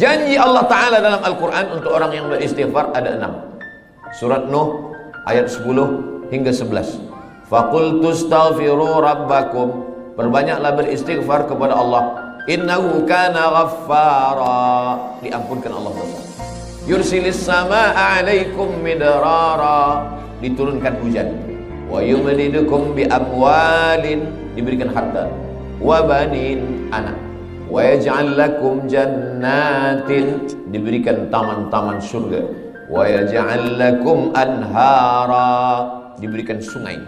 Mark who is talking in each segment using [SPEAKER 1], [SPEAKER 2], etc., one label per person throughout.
[SPEAKER 1] Janji Allah Ta'ala dalam Al-Quran untuk orang yang beristighfar ada 6. Surat Nuh ayat 10 hingga 11. Faqultu astaghfiru rabbakum, perbanyaklah beristighfar kepada Allah. Innahu kana ghaffara, diampunkan Allah dosa. Yursilis samaa'a 'alaikum midrara, diturunkan hujan. Wa yumdidukum bi amwalin, diberikan harta. Wa banin, anak. Wa yaj'al lakum jannatin, diberikan taman-taman surga. Wa yaj'al lakum anhara, diberikan sungai.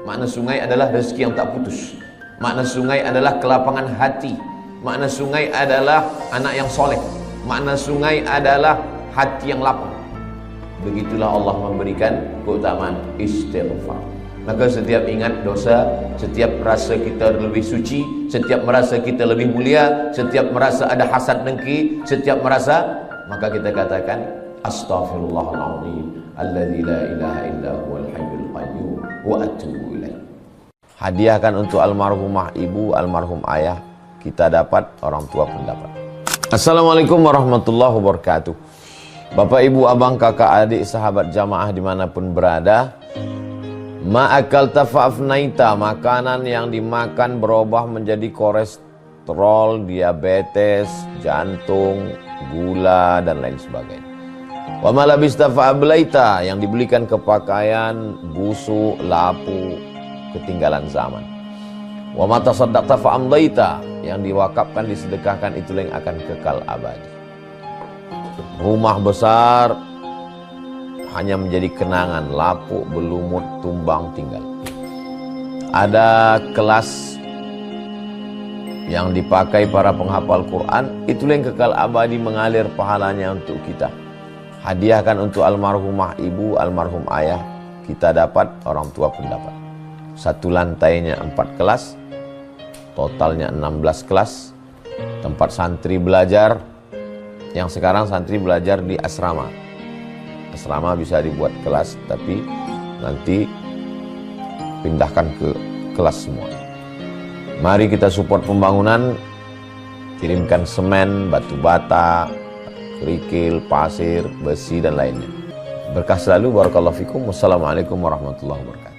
[SPEAKER 1] Makna sungai adalah rezeki yang tak putus. Makna sungai adalah kelapangan hati. Makna sungai adalah anak yang soleh. Makna sungai adalah hati yang lapang. Begitulah Allah memberikan keutamaan istighfar. Maka setiap ingat dosa, setiap merasa kita lebih suci, setiap merasa kita lebih mulia, setiap merasa ada hasad dengki, setiap merasa, maka kita katakan astaghfirullahaladzim alladzi la ilaha illa huwal hayyul qayyum wa atubu ilaih. Hadiahkan untuk almarhumah ibu, almarhum ayah, kita dapat, orang tua pun dapat. Assalamualaikum warahmatullahi wabarakatuh. Bapak, ibu, abang, kakak, adik, sahabat jamaah dimanapun berada, ma'akalta fa'afnaita, makanan yang dimakan berubah menjadi kolesterol, diabetes, jantung, gula, dan lain sebagainya. Wa malabista fa'ablaita, yang dibelikan ke pakaian, busuk, lapu, ketinggalan zaman. Wa mata saddaqta fa'amdaita, yang diwakafkan, disedekahkan, itulah yang akan kekal abadi. Rumah besar hanya menjadi kenangan, lapuk, berlumut, tumbang, tinggal. Ada kelas yang dipakai para penghafal Quran, itulah yang kekal abadi, mengalir pahalanya untuk kita. Hadiahkan untuk almarhumah ibu, almarhum ayah, kita dapat, orang tua pun dapat. Satu lantainya 4 kelas, totalnya 16 kelas, tempat santri belajar. Yang sekarang santri belajar di asrama. Asrama bisa dibuat kelas, tapi nanti pindahkan ke kelas semua. Mari kita support pembangunan, kirimkan semen, batu bata, kerikil, pasir, besi, dan lainnya. Berkah selalu, barakallahu fikum. Wassalamualaikum warahmatullahi wabarakatuh.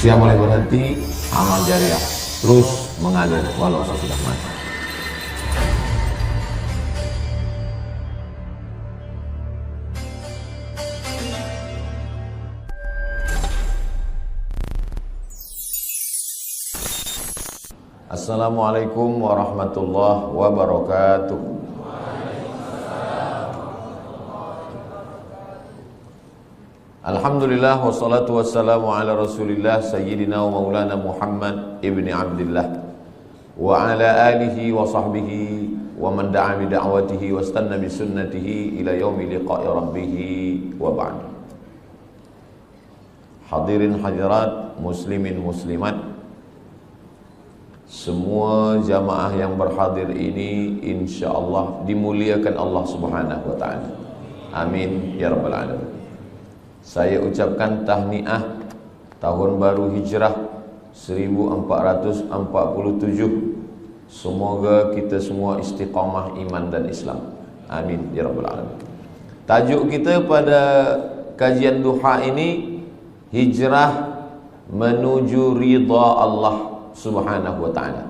[SPEAKER 1] Siap mulai berhenti, amal jariah terus mengalir walau sudah mati. Assalamualaikum warahmatullahi wabarakatuh. Alhamdulillah wassalatu wassalamu ala rasulillah sayyidina wa maulana Muhammad ibni Abdillah wa ala alihi wa sahbihi wa man da'a bi da'watihi wa istanna bi sunnatihi ila yaumi liqa'i rabbih wa ba'd. Hadirin hadirat, muslimin muslimat, semua jamaah yang berhadir ini insyaallah dimuliakan Allah Subhanahu wa taala. Amin ya rabbal alamin. Saya ucapkan tahniah tahun baru hijrah 1447. Semoga kita semua istiqamah iman dan Islam. Amin ya rabbal alamin. Tajuk kita pada kajian duha ini, hijrah menuju ridha Allah Subhanahu wa taala.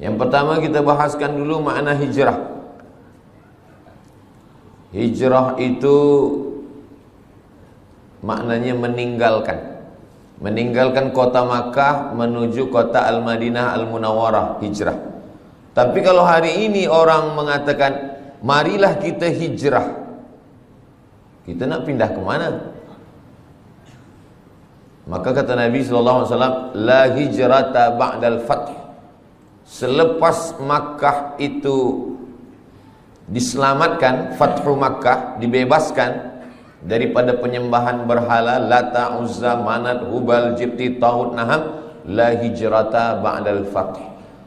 [SPEAKER 1] Yang pertama kita bahaskan dulu makna hijrah. Hijrah itu maknanya meninggalkan kota Makkah menuju kota Al-Madinah Al-Munawwarah, hijrah. Tapi kalau hari ini orang mengatakan marilah kita hijrah, kita nak pindah ke mana? Maka kata Nabi SAW, la hijrata ba'dal fath. Selepas Makkah itu diselamatkan, Fathu Makkah, dibebaskan daripada penyembahan berhala Lata, Uzza, Manat, Hubal, Jibti, Taghut, Naham, la hijrata ba'dal fath.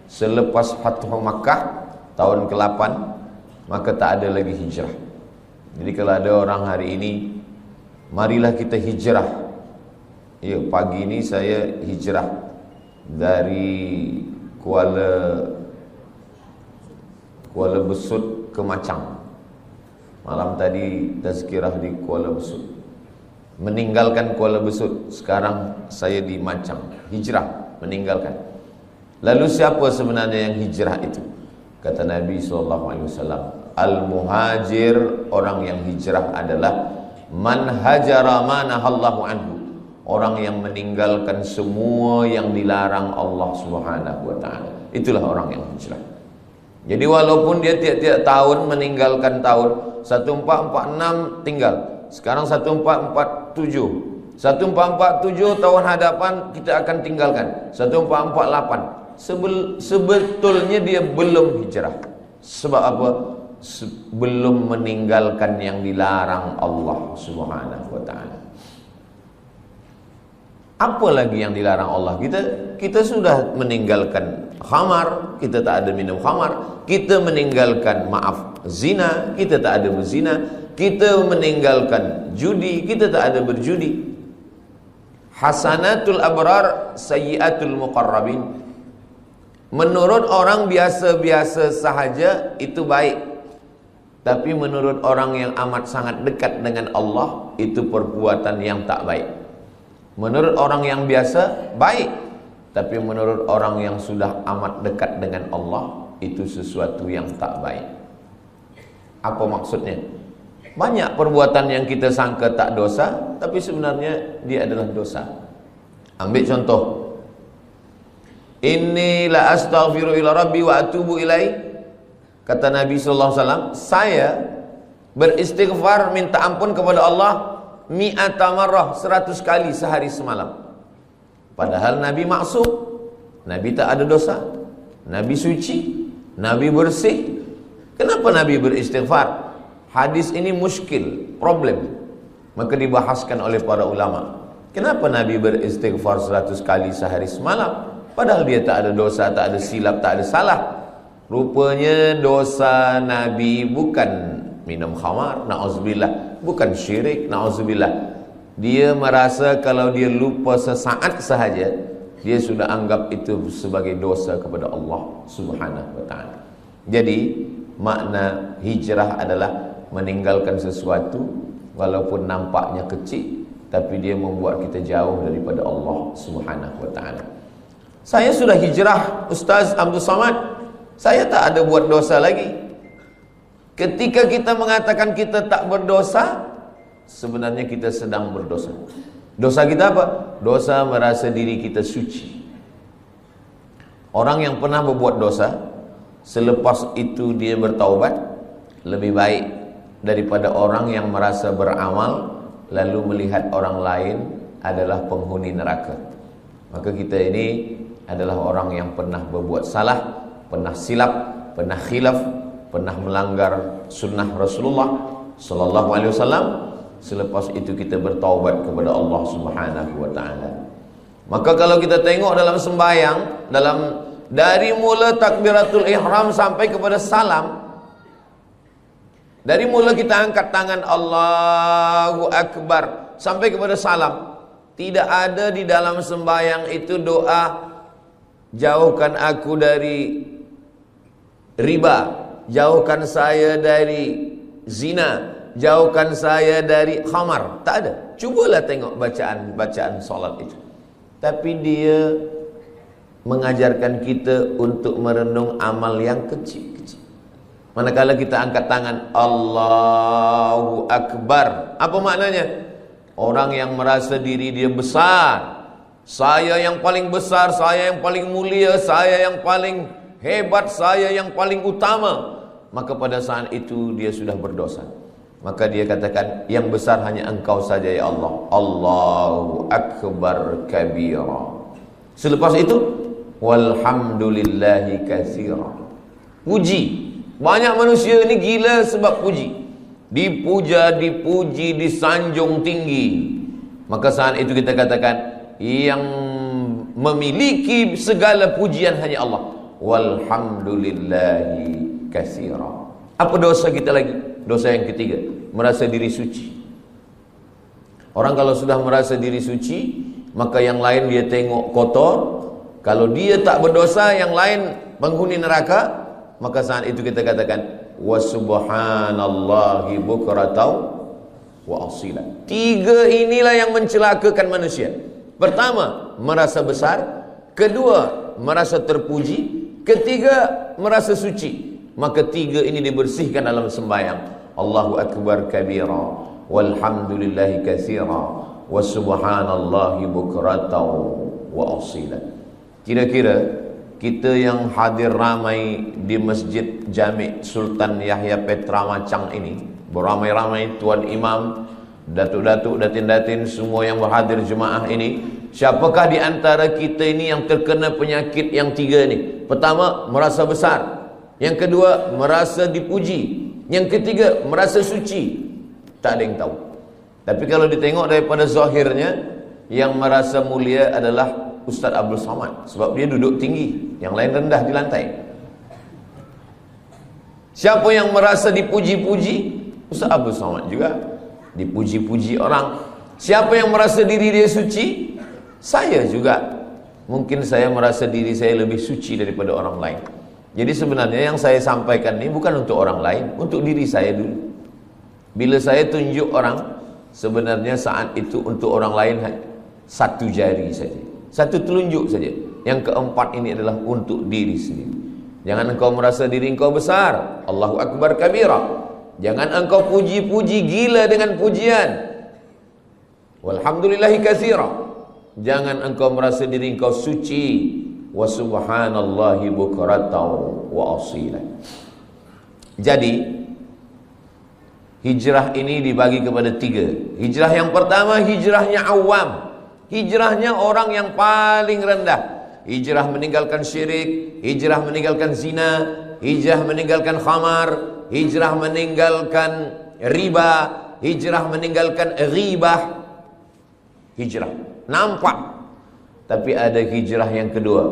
[SPEAKER 1] Selepas Fathu Makkah tahun ke-8 maka tak ada lagi hijrah. Jadi kalau ada orang hari ini, marilah kita hijrah. Ya, pagi ini saya hijrah dari Kuala Besut ke Macang. Malam tadi tazkirah di Kuala Besut. Meninggalkan Kuala Besut, sekarang saya di Macang. Hijrah, meninggalkan. Lalu siapa sebenarnya yang hijrah itu? Kata Nabi SAW, al-muhajir, orang yang hijrah adalah man hajara ma nahallahu anhu, orang yang meninggalkan semua yang dilarang Allah Subhanahu wa taala. Itulah orang yang hijrah. Jadi walaupun dia tiap-tiap tahun meninggalkan tahun 1446 tinggal. Sekarang 1447. 1447 tahun hadapan kita akan tinggalkan. 1448. Sebetulnya dia belum hijrah. Sebab apa? Belum meninggalkan yang dilarang Allah Subhanahu wa taala. Apa lagi yang dilarang Allah? Kita sudah meninggalkan khamar, kita tak ada minum khamar. Kita meninggalkan, zina, kita tak ada berzina. Kita meninggalkan judi, kita tak ada berjudi. Hasanatul abrar, sayyiatul muqarrabin. Menurut orang biasa-biasa sahaja itu baik. Tapi menurut orang yang amat sangat dekat dengan Allah, itu perbuatan yang tak baik. Menurut orang yang biasa, baik. Tapi menurut orang yang sudah amat dekat dengan Allah, itu sesuatu yang tak baik. Apa maksudnya? Banyak perbuatan yang kita sangka tak dosa, tapi sebenarnya dia adalah dosa. Ambil contoh. Inni la astaghfiru ila rabbi wa atubu ilaih. Kata Nabi SAW, saya beristighfar minta ampun kepada Allah mi'ata marrah, 100 kali sehari semalam. Padahal Nabi maksum, Nabi tak ada dosa, Nabi suci, Nabi bersih. Kenapa Nabi beristighfar? Hadis ini muskil, problem. Maka dibahaskan oleh para ulama. Kenapa Nabi beristighfar 100 kali sehari semalam? Padahal dia tak ada dosa, tak ada silap, tak ada salah. Rupanya dosa Nabi bukan minum khamar, na'udzubillah, bukan syirik, na'udzubillah. Dia merasa kalau dia lupa sesaat sahaja, dia sudah anggap itu sebagai dosa kepada Allah Subhanahu wa taala. Jadi makna hijrah adalah meninggalkan sesuatu walaupun nampaknya kecil, tapi dia membuat kita jauh daripada Allah Subhanahu wa taala. Saya sudah hijrah, Ustaz Abdul Samad. Saya tak ada buat dosa lagi. Ketika kita mengatakan kita tak berdosa, sebenarnya kita sedang berdosa. Dosa kita apa? Dosa merasa diri kita suci. Orang yang pernah berbuat dosa, selepas itu dia bertaubat, lebih baik daripada orang yang merasa beramal lalu melihat orang lain adalah penghuni neraka. Maka kita ini adalah orang yang pernah berbuat salah, pernah silap, pernah khilaf, pernah melanggar sunnah Rasulullah sallallahu alaihi wasallam. Selepas itu kita bertaubat kepada Allah Subhanahu wa taala. Maka kalau kita tengok dalam sembahyang, dari mula takbiratul ihram sampai kepada salam, dari mula kita angkat tangan Allahu Akbar sampai kepada salam, tidak ada di dalam sembahyang itu doa jauhkan aku dari riba, jauhkan saya dari zina, jauhkan saya dari khamar. Tak ada. Cubalah tengok bacaan solat itu. Tapi dia mengajarkan kita untuk merenung amal yang kecil-kecil. Manakala kita angkat tangan Allahu Akbar, apa maknanya? Orang yang merasa diri dia besar, saya yang paling besar, saya yang paling mulia, saya yang paling hebat, saya yang paling utama, maka pada saat itu dia sudah berdosa. Maka dia katakan, yang besar hanya engkau saja ya Allah. Allahu Akbar kabira. Selepas itu, walhamdulillahi katsira. Puji. Banyak manusia ini gila sebab puji. Dipuja, dipuji, disanjung tinggi. Maka saat itu kita katakan, yang memiliki segala pujian hanya Allah. Walhamdulillahi katsira. Apa dosa kita lagi? Dosa yang ketiga, merasa diri suci. Orang kalau sudah merasa diri suci, maka yang lain dia tengok kotor. Kalau dia tak berdosa, yang lain penghuni neraka, maka saat itu kita katakan wa subhanallahi bukratan wa asila. Tiga inilah yang mencelakakan manusia. Pertama, merasa besar. Kedua, merasa terpuji. Ketiga, merasa suci. Maka tiga ini dibersihkan dalam sembahyang. Allahu akbar kabira, walhamdulillahi katsira, wa subhanallahi bukratan wa asila. Kira-kira kita yang hadir ramai di Masjid Jami' Sultan Yahya Petra Macang ini, beramai-ramai tuan imam, datuk-datuk, datin-datin, semua yang berhadir jemaah ini, siapakah di antara kita ini yang terkena penyakit yang tiga ni? Pertama, merasa besar. Yang kedua, merasa dipuji. Yang ketiga, merasa suci. Tak ada yang tahu. Tapi kalau ditengok daripada zahirnya, yang merasa mulia adalah Ustaz Abdul Somad, sebab dia duduk tinggi, yang lain rendah di lantai. Siapa yang merasa dipuji-puji? Ustaz Abdul Somad juga dipuji-puji orang. Siapa yang merasa diri dia suci? Saya juga. Mungkin saya merasa diri saya lebih suci daripada orang lain. Jadi sebenarnya yang saya sampaikan ini bukan untuk orang lain, untuk diri saya dulu. Bila saya tunjuk orang, sebenarnya saat itu untuk orang lain satu jari saja, satu telunjuk saja. Yang keempat ini adalah untuk diri sendiri. Jangan engkau merasa diri engkau besar. Allahu akbar kabira. Jangan engkau puji-puji gila dengan pujian. Walhamdulillahi katsira. Jangan engkau merasa diri engkau suci. Wa subhanallahi bukratan wa asila. Jadi hijrah ini dibagi kepada tiga. Hijrah yang pertama, hijrahnya awam, hijrahnya orang yang paling rendah. Hijrah meninggalkan syirik, hijrah meninggalkan zina, hijrah meninggalkan khamar, hijrah meninggalkan riba, hijrah meninggalkan ghibah. Hijrah nampak. Tapi ada hijrah yang kedua,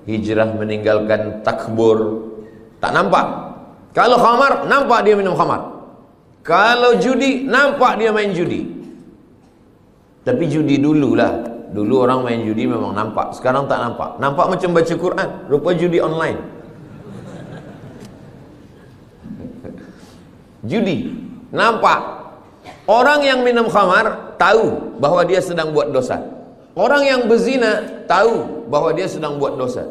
[SPEAKER 1] hijrah meninggalkan takbur. Tak nampak. Kalau khamar, nampak dia minum khamar. Kalau judi, nampak dia main judi. Tapi judi dululah. Dulu orang main judi memang nampak. Sekarang tak nampak. Nampak macam baca Quran, rupa judi online. Judi nampak. Orang yang minum khamar tahu bahwa dia sedang buat dosa. Orang yang berzina tahu bahwa dia sedang buat dosa.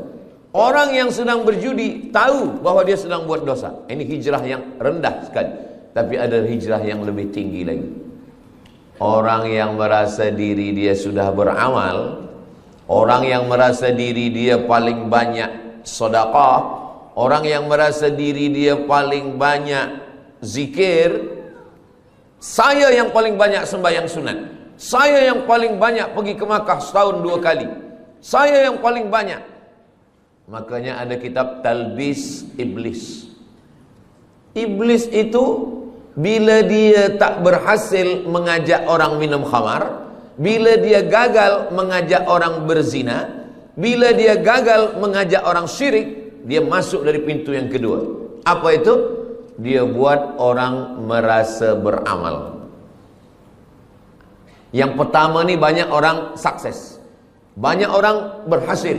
[SPEAKER 1] Orang yang sedang berjudi tahu bahwa dia sedang buat dosa. Ini hijrah yang rendah sekali. Tapi ada hijrah yang lebih tinggi lagi. Orang yang merasa diri dia sudah beramal, orang yang merasa diri dia paling banyak sedekah, orang yang merasa diri dia paling banyak zikir. Saya yang paling banyak sembahyang sunat, saya yang paling banyak pergi ke Makkah setahun 2 kali, saya yang paling banyak. Makanya ada kitab Talbis Iblis. Iblis itu bila dia tak berhasil mengajak orang minum khamar, bila dia gagal mengajak orang berzina, bila dia gagal mengajak orang syirik, dia masuk dari pintu yang kedua. Apa itu? Dia buat orang merasa beramal. Yang pertama ni banyak orang sukses, banyak orang berhasil.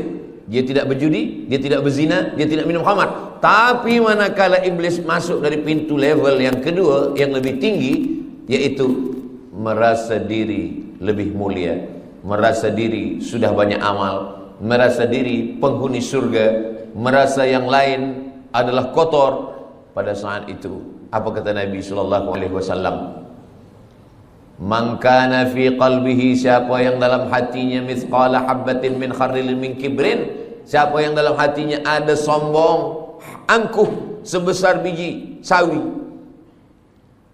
[SPEAKER 1] Dia tidak berjudi, dia tidak berzina, dia tidak minum khamar. Tapi manakala iblis masuk dari pintu level yang kedua, yang lebih tinggi, yaitu merasa diri lebih mulia, merasa diri sudah banyak amal, merasa diri penghuni surga, merasa yang lain adalah kotor. Pada saat itu, apa kata Nabi SAW? Man kana fi qalbihi, siapa yang dalam hatinya mithqala habbatin min khardalin min kibrin, siapa yang dalam hatinya ada sombong, angkuh sebesar biji sawi,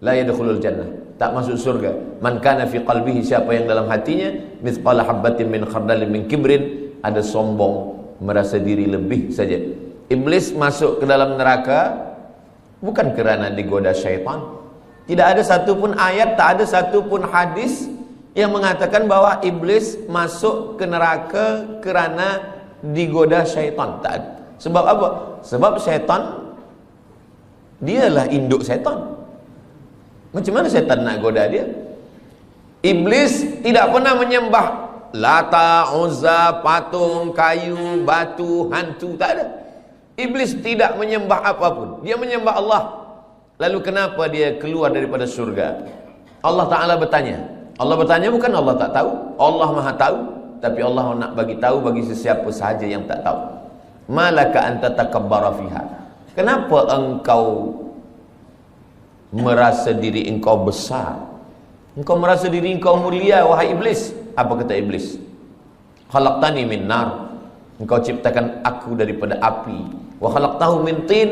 [SPEAKER 1] la yadkhulul jannah, tak masuk surga. Man kana fi qalbihi, siapa yang dalam hatinya mithqala habbatin min khardalin min kibrin, ada sombong, merasa diri lebih saja. Iblis masuk ke dalam neraka bukan kerana digoda syaitan. Tidak ada satu pun ayat, tak ada satu pun hadis yang mengatakan bahwa iblis masuk ke neraka kerana digoda syaitan. Tak ada. Sebab apa? Sebab syaitan Dialah induk setan. Macam mana setan nak goda dia? Iblis tidak pernah menyembah Lata, Uzza, patung, kayu, batu, hantu, tak ada. Iblis tidak menyembah apapun. Dia menyembah Allah. Lalu kenapa dia keluar daripada surga? Allah Ta'ala bertanya. Allah bertanya bukan Allah tak tahu. Allah Maha tahu. Tapi Allah nak bagi tahu bagi sesiapa sahaja yang tak tahu. Malaka anta takabbara fiha. Kenapa engkau merasa diri engkau besar? Engkau merasa diri engkau mulia, wahai iblis. Apa kata iblis? Khalaqtani min nar. Engkau ciptakan aku daripada api. Wa khalaqtahu min tin.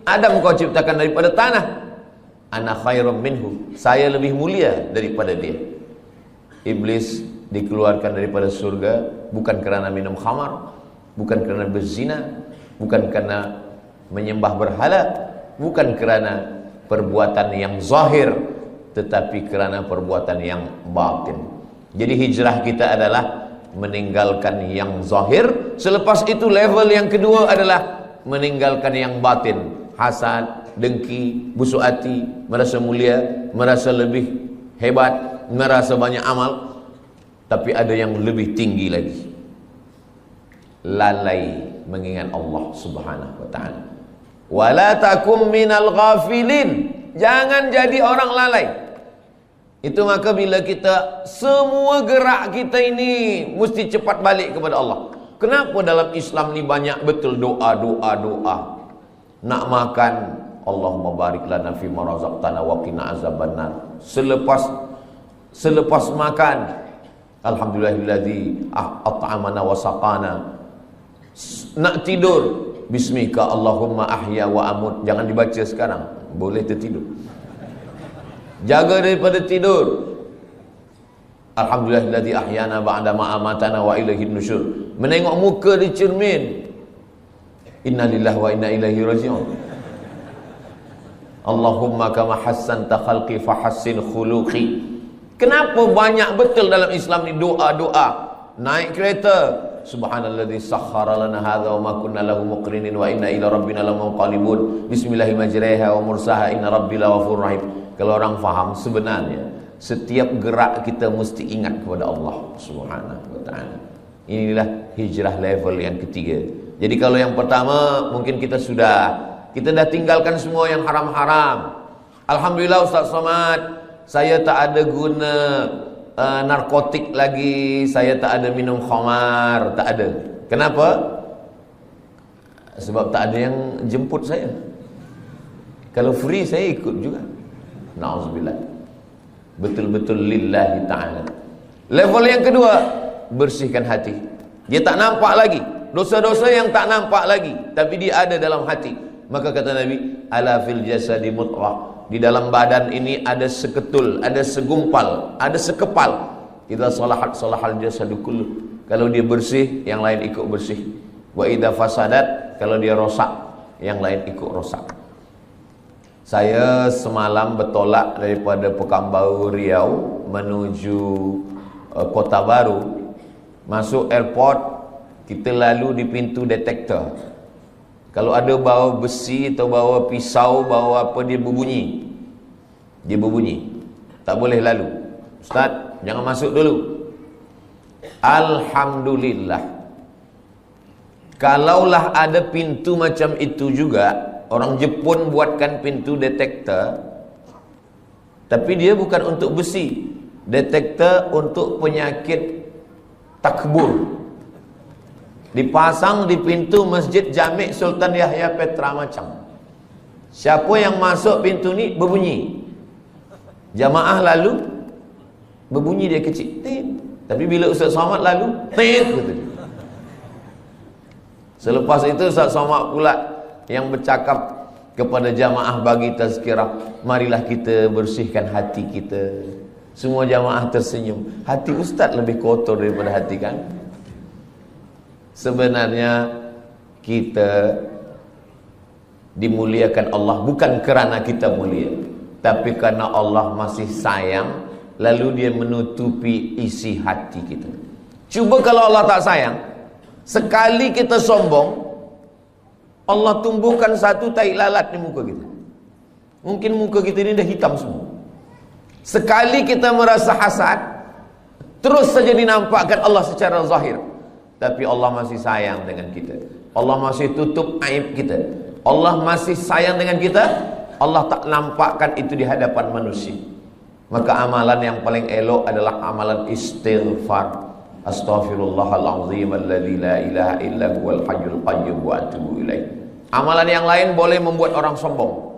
[SPEAKER 1] Adam engkau ciptakan daripada tanah. Ana khairum minhu. Saya lebih mulia daripada dia. Iblis dikeluarkan daripada surga bukan kerana minum khamar, bukan kerana berzina, bukan kerana menyembah berhala, bukan kerana perbuatan yang zahir, tetapi kerana perbuatan yang batin. Jadi hijrah kita adalah meninggalkan yang zahir. Selepas itu level yang kedua adalah meninggalkan yang batin. Hasad, dengki, busuk hati, merasa mulia, merasa lebih hebat, merasa banyak amal. Tapi ada yang lebih tinggi lagi, lalai mengingat Allah Subhanahu wa ta'ala. Wala takum minal ghafilin. Jangan jadi orang lalai. Itu maka bila kita, semua gerak kita ini mesti cepat balik kepada Allah. Kenapa dalam Islam ni banyak betul doa. Nak makan, Allahumma barik lana fima razaqtana wa qina azabannar. Selepas makan, alhamdulillahilladzi at'amana wa saqana. Nak tidur, bismika Allahumma ahya wa amut. Jangan dibaca sekarang, boleh tertidur. Jaga daripada tidur. Alhamdulillahilladzi ahyana ba'da ma amatana wa ilaihin nusyur. Menengok muka di cermin, innalillahi wa inna ilaihi raji'un. Allahumma kama hassanta khalqi fahassin khuluqi. Kenapa banyak betul dalam Islam ni doa-doa? Naik kereta, subhanalladzi sakhkhara lana hadza wa ma kunna lahu muqrinin wa inna ila rabbina lamunqalibun. Bismillahir majriha wa mursaha inna rabbil ghafurur rahim. Kalau orang faham, sebenarnya setiap gerak kita mesti ingat kepada Allah Subhanahu wa ta'ala. Inilah hijrah level yang ketiga. Jadi kalau yang pertama mungkin kita dah tinggalkan semua yang haram-haram. Alhamdulillah Ustaz Somad, saya tak ada guna narkotik lagi, saya tak ada minum khamar, tak ada. Kenapa? Sebab tak ada yang jemput saya. Kalau free saya ikut juga. Na'udzubillah. Betul-betul lillahi ta'ala. Level yang kedua, bersihkan hati. Dia tak nampak lagi dosa-dosa yang tak nampak lagi, tapi dia ada dalam hati. Maka kata Nabi, ala fil jasadi mudghah. Di dalam badan ini ada seketul, ada segumpal, ada sekepal. Idza salahat salahal jasadu kullu. Kalau dia bersih, yang lain ikut bersih. Wa idza fasadat, kalau dia rosak, yang lain ikut rosak. Saya semalam bertolak daripada Pekanbaru Riau menuju Kota Baru. Masuk airport, kita lalu di pintu detektor. Kalau ada bawa besi atau bawa pisau, bawa apa, dia berbunyi. Dia berbunyi. Tak boleh lalu. Ustaz, jangan masuk dulu. Alhamdulillah. Kalaulah ada pintu macam itu juga, orang Jepun buatkan pintu detektor, tapi dia bukan untuk besi. Detektor untuk penyakit takbur. Dipasang di pintu Masjid Jami' Sultan Yahya Petra Macang. Siapa yang masuk pintu ni berbunyi. Jamaah lalu berbunyi dia kecil. Tin. Tapi bila Ustaz Somad lalu, tin kata dia. Selepas itu Ustaz Somad pula yang bercakap kepada jamaah bagi tazkirah, marilah kita bersihkan hati kita. Semua jamaah tersenyum. Hati Ustaz lebih kotor daripada hati kan? Sebenarnya kita dimuliakan Allah bukan kerana kita mulia, tapi kerana Allah masih sayang, lalu dia menutupi isi hati kita. Cuba kalau Allah tak sayang, sekali kita sombong, Allah tumbuhkan satu tai lalat di muka kita. Mungkin muka kita ini dah hitam semua. Sekali kita merasa hasad, terus saja dinampakkan Allah secara zahir. Tapi Allah masih sayang dengan kita. Allah masih tutup aib kita. Allah masih sayang dengan kita. Allah tak nampakkan itu di hadapan manusia. Maka amalan yang paling elok adalah amalan istighfar. Astaghfirullahalazim alladzi la ilaha illa huwal hayyul qayyum wa atubu ilaih. Amalan yang lain boleh membuat orang sombong.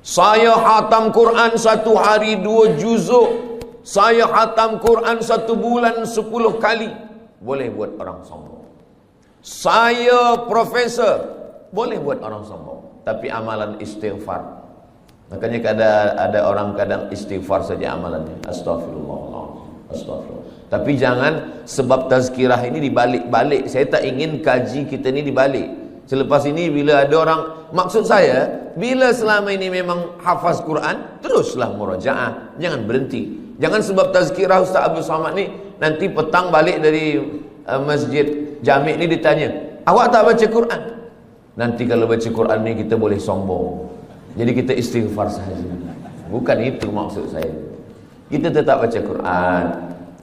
[SPEAKER 1] Saya khatam Quran 1 hari 2 juzuk. Saya khatam Quran 1 bulan 10 kali. Boleh buat orang sombong. Saya profesor. Boleh buat orang sombong. Tapi amalan istighfar. Makanya ada orang kadang istighfar saja amalannya. Astagfirullahaladzim. Astagfirullah. Tapi jangan sebab tazkirah ini dibalik-balik. Saya tak ingin kaji kita ini dibalik. Selepas ini bila ada orang, maksud saya, bila selama ini memang hafaz Quran, teruslah murajaah, jangan berhenti. Jangan sebab tazkirah Ustaz Abdul Samad ni, nanti petang balik dari masjid Jami' ni ditanya, awak tak baca Quran? Nanti kalau baca Quran ni kita boleh sombong. Jadi kita istighfar sahaja. Bukan itu maksud saya. Kita tetap baca Quran,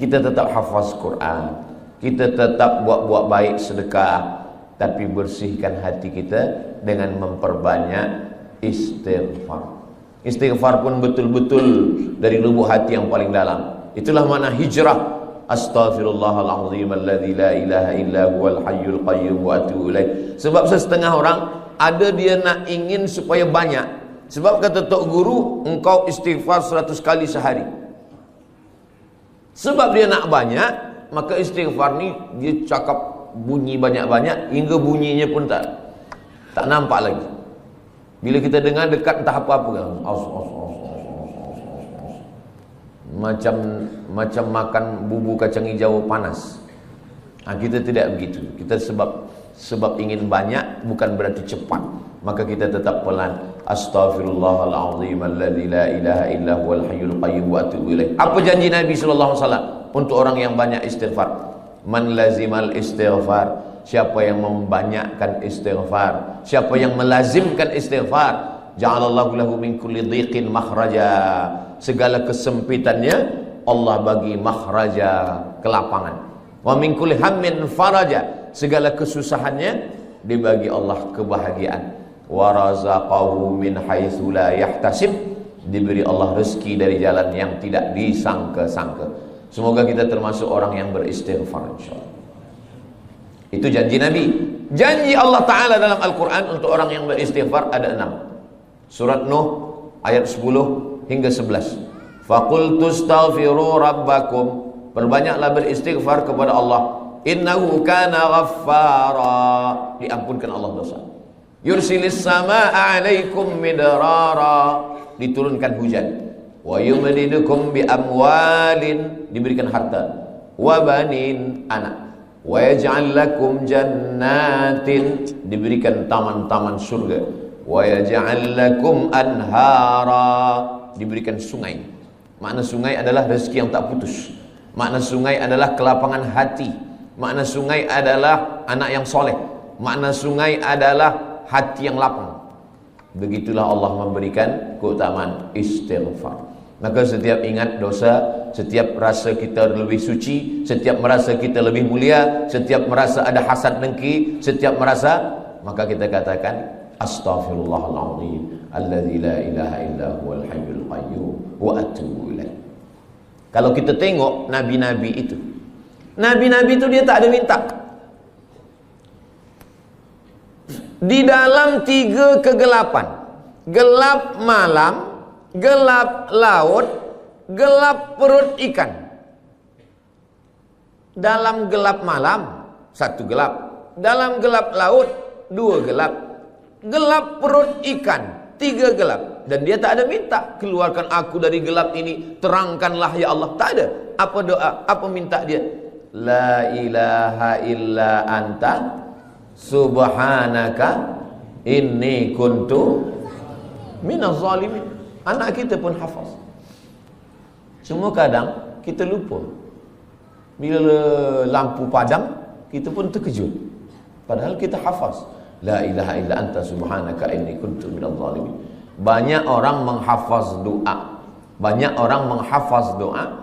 [SPEAKER 1] kita tetap hafaz Quran, kita tetap buat baik sedekah. Tapi bersihkan hati kita dengan memperbanyak istighfar. Istighfar pun betul-betul dari lubuk hati yang paling dalam. Itulah makna hijrah. Astaghfirullahalazim alladzi la ilaha illa huwal hayyul qayyum wa atubu ilaih. Sebab setengah orang ada dia nak ingin supaya banyak. Sebab kata Tok Guru, engkau istighfar 100 kali sehari. Sebab dia nak banyak, maka istighfar ni dia cakap bunyi banyak-banyak hingga bunyinya pun tak nampak lagi. Bila kita dengar dekat entah apa-apa kan, macam makan bubur kacang hijau panas. Kita tidak begitu. Kita sebab ingin banyak bukan berarti cepat. Maka kita tetap pelan. Astaghfirullahalazim alladzi la ilaha illa huwal hayyul qayyum wa atubu ilaih. Apa janji Nabi sallallahu alaihi wasallam untuk orang yang banyak istighfar? Man lazimal istighfar, siapa yang membanyakkan istighfar, siapa yang melazimkan istighfar, ja'alallahu lahu min kulli dhiqin makhraja. Segala kesempitannya Allah bagi makhraja, kelapangan. Wa min kulli hammin faraja. Segala kesusahannya dibagi Allah kebahagiaan. Wa razaqahu min haitsu la yahtasib. Diberi Allah rezeki dari jalan yang tidak disangka-sangka. Semoga kita termasuk orang yang beristighfar insyaallah. Itu janji Nabi. Janji Allah Ta'ala dalam Al-Quran untuk orang yang beristighfar ada 6. Surat Nuh ayat 10 hingga 11. Faqultu astaghfiru rabbakum. Perbanyaklah beristighfar kepada Allah. Innahu kana ghaffara. Diampunkan Allah dosa. Yursilis samaa'a 'alaikum midrara. Diturunkan hujan. Wa yumdidukum bi amwalin, diberikan harta, wa banin, anak, wa yaj'al lakum jannatin, diberikan taman-taman surga, wa yaj'al lakum anhara, diberikan sungai. Makna sungai adalah rezeki yang tak putus. Makna sungai adalah kelapangan hati. Makna sungai adalah anak yang soleh. Makna sungai adalah hati yang lapang. Begitulah Allah memberikan keutamaan istighfar. Maka setiap ingat dosa, setiap rasa kita lebih suci, setiap merasa kita lebih mulia, setiap merasa ada hasad dengki, setiap merasa, maka kita katakan astaghfirullahalazim alladzi la ilaha illa huwal hayyul qayyum wa atubu ilaih. Kalau kita tengok nabi-nabi itu, nabi-nabi itu dia tak ada minta. Di dalam 3 kegelapan, gelap malam, gelap laut, gelap perut ikan. Dalam gelap malam 1 gelap, dalam gelap laut 2 gelap, gelap perut ikan 3 gelap. Dan dia tak ada minta, keluarkan aku dari gelap ini, terangkanlah ya Allah. Tak ada. Apa doa? Apa minta dia? La ilaha illa anta subhanaka inni kuntu minaz zalimin. Anak kita pun hafaz. Cuma kadang kita lupa. Bila lampu padam, kita pun terkejut. Padahal kita hafaz. La ilaha illa anta subhanaka inni kuntu minaz zalimin. Banyak orang menghafaz doa, banyak orang menghafaz doa,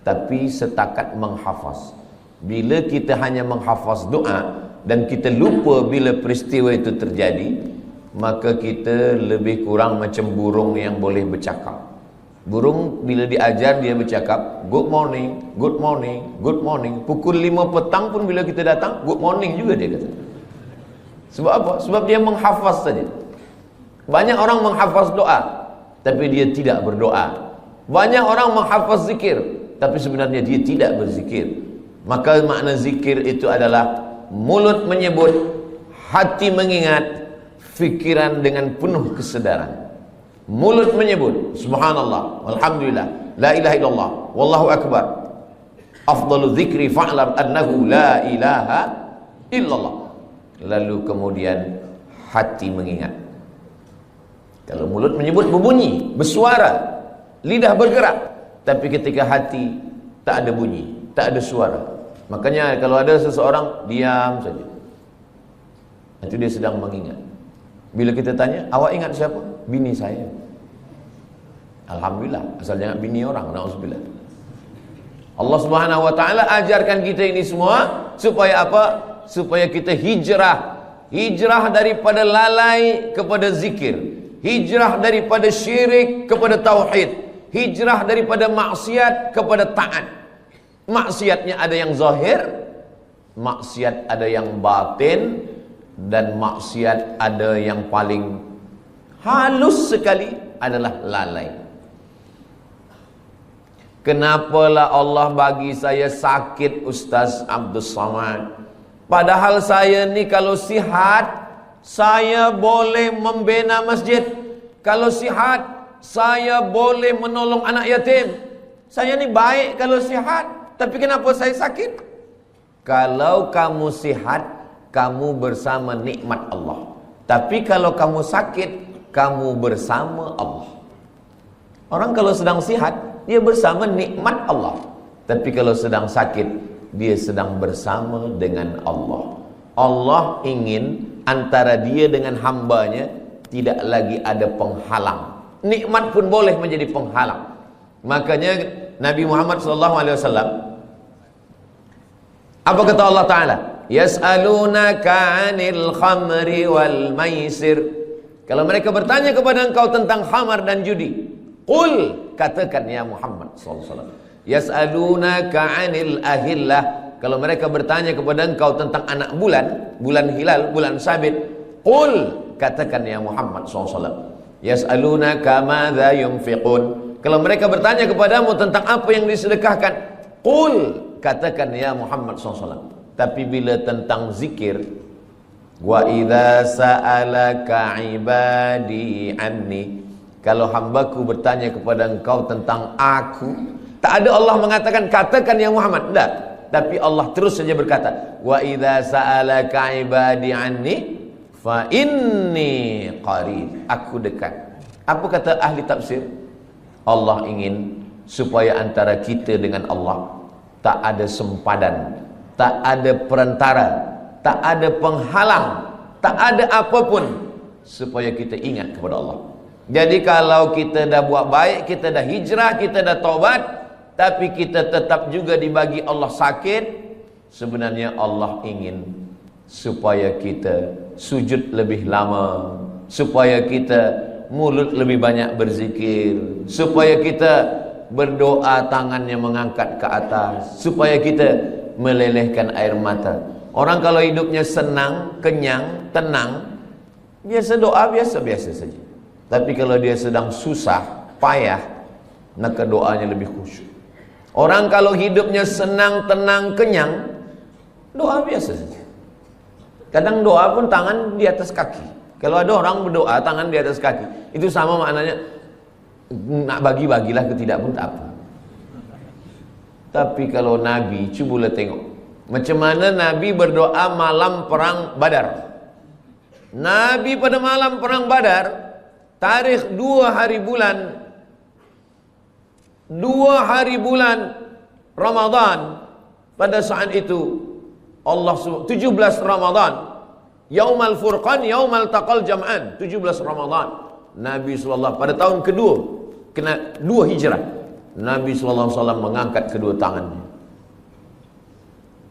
[SPEAKER 1] tapi setakat menghafaz. Bila kita hanya menghafaz doa dan kita lupa bila peristiwa itu terjadi, maka kita lebih kurang macam burung yang boleh bercakap. Burung bila diajar dia bercakap, good morning, good morning, good morning. Pukul 5 petang pun bila kita datang, good morning juga dia kata. Sebab apa? Sebab dia menghafaz saja. Banyak orang menghafaz doa, tapi dia tidak berdoa. Banyak orang menghafaz zikir, tapi sebenarnya dia tidak berzikir. Maka makna zikir itu adalah mulut menyebut, hati mengingat, fikiran dengan penuh kesedaran. Mulut menyebut subhanallah, alhamdulillah, la ilaha illallah, wallahu akbar, afdalu dzikri fa'lam annahu la ilaha illallah. Lalu kemudian hati mengingat. Kalau mulut menyebut berbunyi, bersuara, lidah bergerak, tapi ketika hati tak ada bunyi, tak ada suara. Makanya kalau ada seseorang diam saja, itu dia sedang mengingat. Bila kita tanya, awak ingat siapa? Bini saya. Alhamdulillah, asal jangan bini orang, na'udzubillah. Allah Subhanahu wa taala ajarkan kita ini semua supaya apa? Supaya kita hijrah. Hijrah daripada lalai kepada zikir. Hijrah daripada syirik kepada tauhid. Hijrah daripada maksiat kepada taat. Maksiatnya ada yang zahir, maksiat ada yang batin, dan maksiat ada yang paling halus sekali adalah lalai. Kenapalah Allah bagi saya sakit, Ustaz Abdul Samad? Padahal saya ni kalau sihat, saya boleh membina masjid. Kalau sihat, saya boleh menolong anak yatim. Saya ni baik kalau sihat, tapi kenapa saya sakit? Kalau kamu sihat, kamu bersama nikmat Allah. Tapi kalau kamu sakit, kamu bersama Allah. Orang kalau sedang sihat, dia bersama nikmat Allah. Tapi kalau sedang sakit, dia sedang bersama dengan Allah. Allah ingin antara dia dengan hambanya tidak lagi ada penghalang. Nikmat pun boleh menjadi penghalang. Makanya Nabi Muhammad SAW, apa kata Allah Ta'ala? Yas'alunaka 'anil khamri wal maisir. Kalau mereka bertanya kepada engkau tentang khamar dan judi, qul, katakan ya Muhammad SAW, yas'alunaka 'anil ahillah. Kalau mereka bertanya kepada engkau tentang anak bulan, bulan hilal, bulan sabit, qul, katakan ya Muhammad SAW, yas'alunaka madza yunfiqun. Kalau mereka bertanya kepadamu tentang apa yang disedekahkan, qul, katakan ya Muhammad SAW. Tapi bila tentang zikir, wa idza sa'alaka ibadi anni, kalau hambaku bertanya kepada engkau tentang aku, tak ada Allah mengatakan katakan ya Muhammad, tidak. Tapi Allah terus saja berkata, wa idza sa'alaka ibadi anni fa inni qarib, aku dekat. Apa kata ahli tafsir? Allah ingin supaya antara kita dengan Allah tak ada sempadan, tak ada perantara, tak ada penghalang, tak ada apapun, supaya kita ingat kepada Allah. Jadi kalau kita dah buat baik, kita dah hijrah, kita dah taubat, tapi kita tetap juga dibagi Allah sakit, sebenarnya Allah ingin supaya kita sujud lebih lama, supaya kita mulut lebih banyak berzikir, supaya kita berdoa tangannya mengangkat ke atas, supaya kita melelehkan air mata. Orang kalau hidupnya senang, kenyang, tenang, biasa doa biasa-biasa saja. Tapi kalau dia sedang susah, payah, maka doanya lebih khusyuk. Orang kalau hidupnya senang, tenang, kenyang, doa biasa saja. Kadang doa pun tangan di atas kaki. Kalau ada orang berdoa tangan di atas kaki, itu sama maknanya nak bagi-bagilah ke tidak pun tak apa. Tapi kalau Nabi, cubalah tengok macam mana Nabi berdoa malam perang Badar. Nabi pada malam perang Badar, tarikh 2 hari bulan Ramadan, pada saat itu Allah 17 Ramadan, Yaumal Furqan, Yaumal Taqal Jam'an, 17 Ramadan. Nabi SAW pada tahun kedua, kena 2 hijrah, Nabi SAW mengangkat kedua tangannya.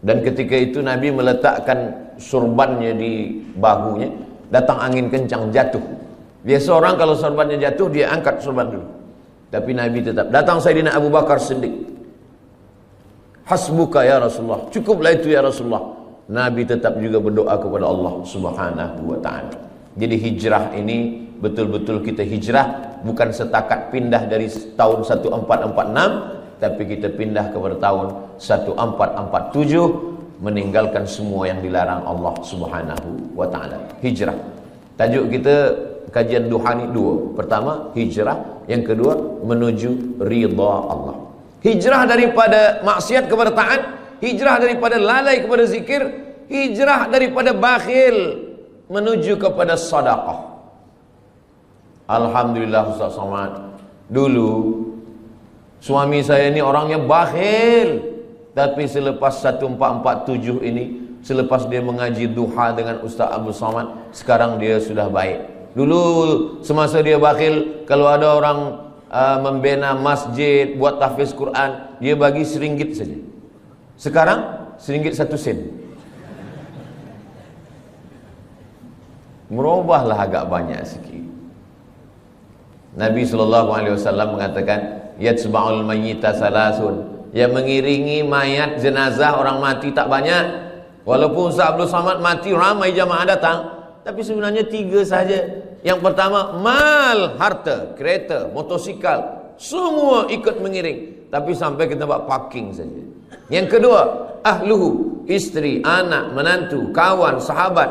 [SPEAKER 1] Dan ketika itu Nabi meletakkan surbannya di bahunya. Datang angin kencang, jatuh. Biasa orang kalau surbannya jatuh, dia angkat surban dulu. Tapi Nabi tetap. Datang Sayyidina Abu Bakar Siddiq. Hasbuka ya Rasulullah, cukuplah itu ya Rasulullah. Nabi tetap juga berdoa kepada Allah Subhanahu wa ta'ala. Jadi hijrah ini betul-betul kita hijrah, bukan setakat pindah dari tahun 1446, tapi kita pindah kepada tahun 1447, meninggalkan semua yang dilarang Allah Subhanahu wa ta'ala. Hijrah. Tajuk kita kajian duha ni 2. Pertama hijrah, yang kedua menuju ridha Allah. Hijrah daripada maksiat kepada taat, hijrah daripada lalai kepada zikir, hijrah daripada bakhil menuju kepada sedekah. Alhamdulillah Ustaz Somad, dulu suami saya ni orangnya bakhil, tapi selepas 1447 ini, selepas dia mengaji duha dengan Ustaz Abu Somad, sekarang dia sudah baik. Dulu semasa dia bakhil, kalau ada orang membina masjid, buat tahfiz Quran, dia bagi RM1 saja. Sekarang RM1 1 sen. Merubahlah agak banyak sikit. Nabi SAW mengatakan, yatsba'ul mayyita salasun, yang mengiringi mayat jenazah orang mati tak banyak. Walaupun Ustaz Abdul Samad mati, ramai jamaah datang, tapi sebenarnya 3 saja. Yang pertama, mal, harta, kereta, motosikal, semua ikut mengiring, tapi sampai ke tempat parking saja. Yang kedua, ahluhu, isteri, anak, menantu, kawan, sahabat,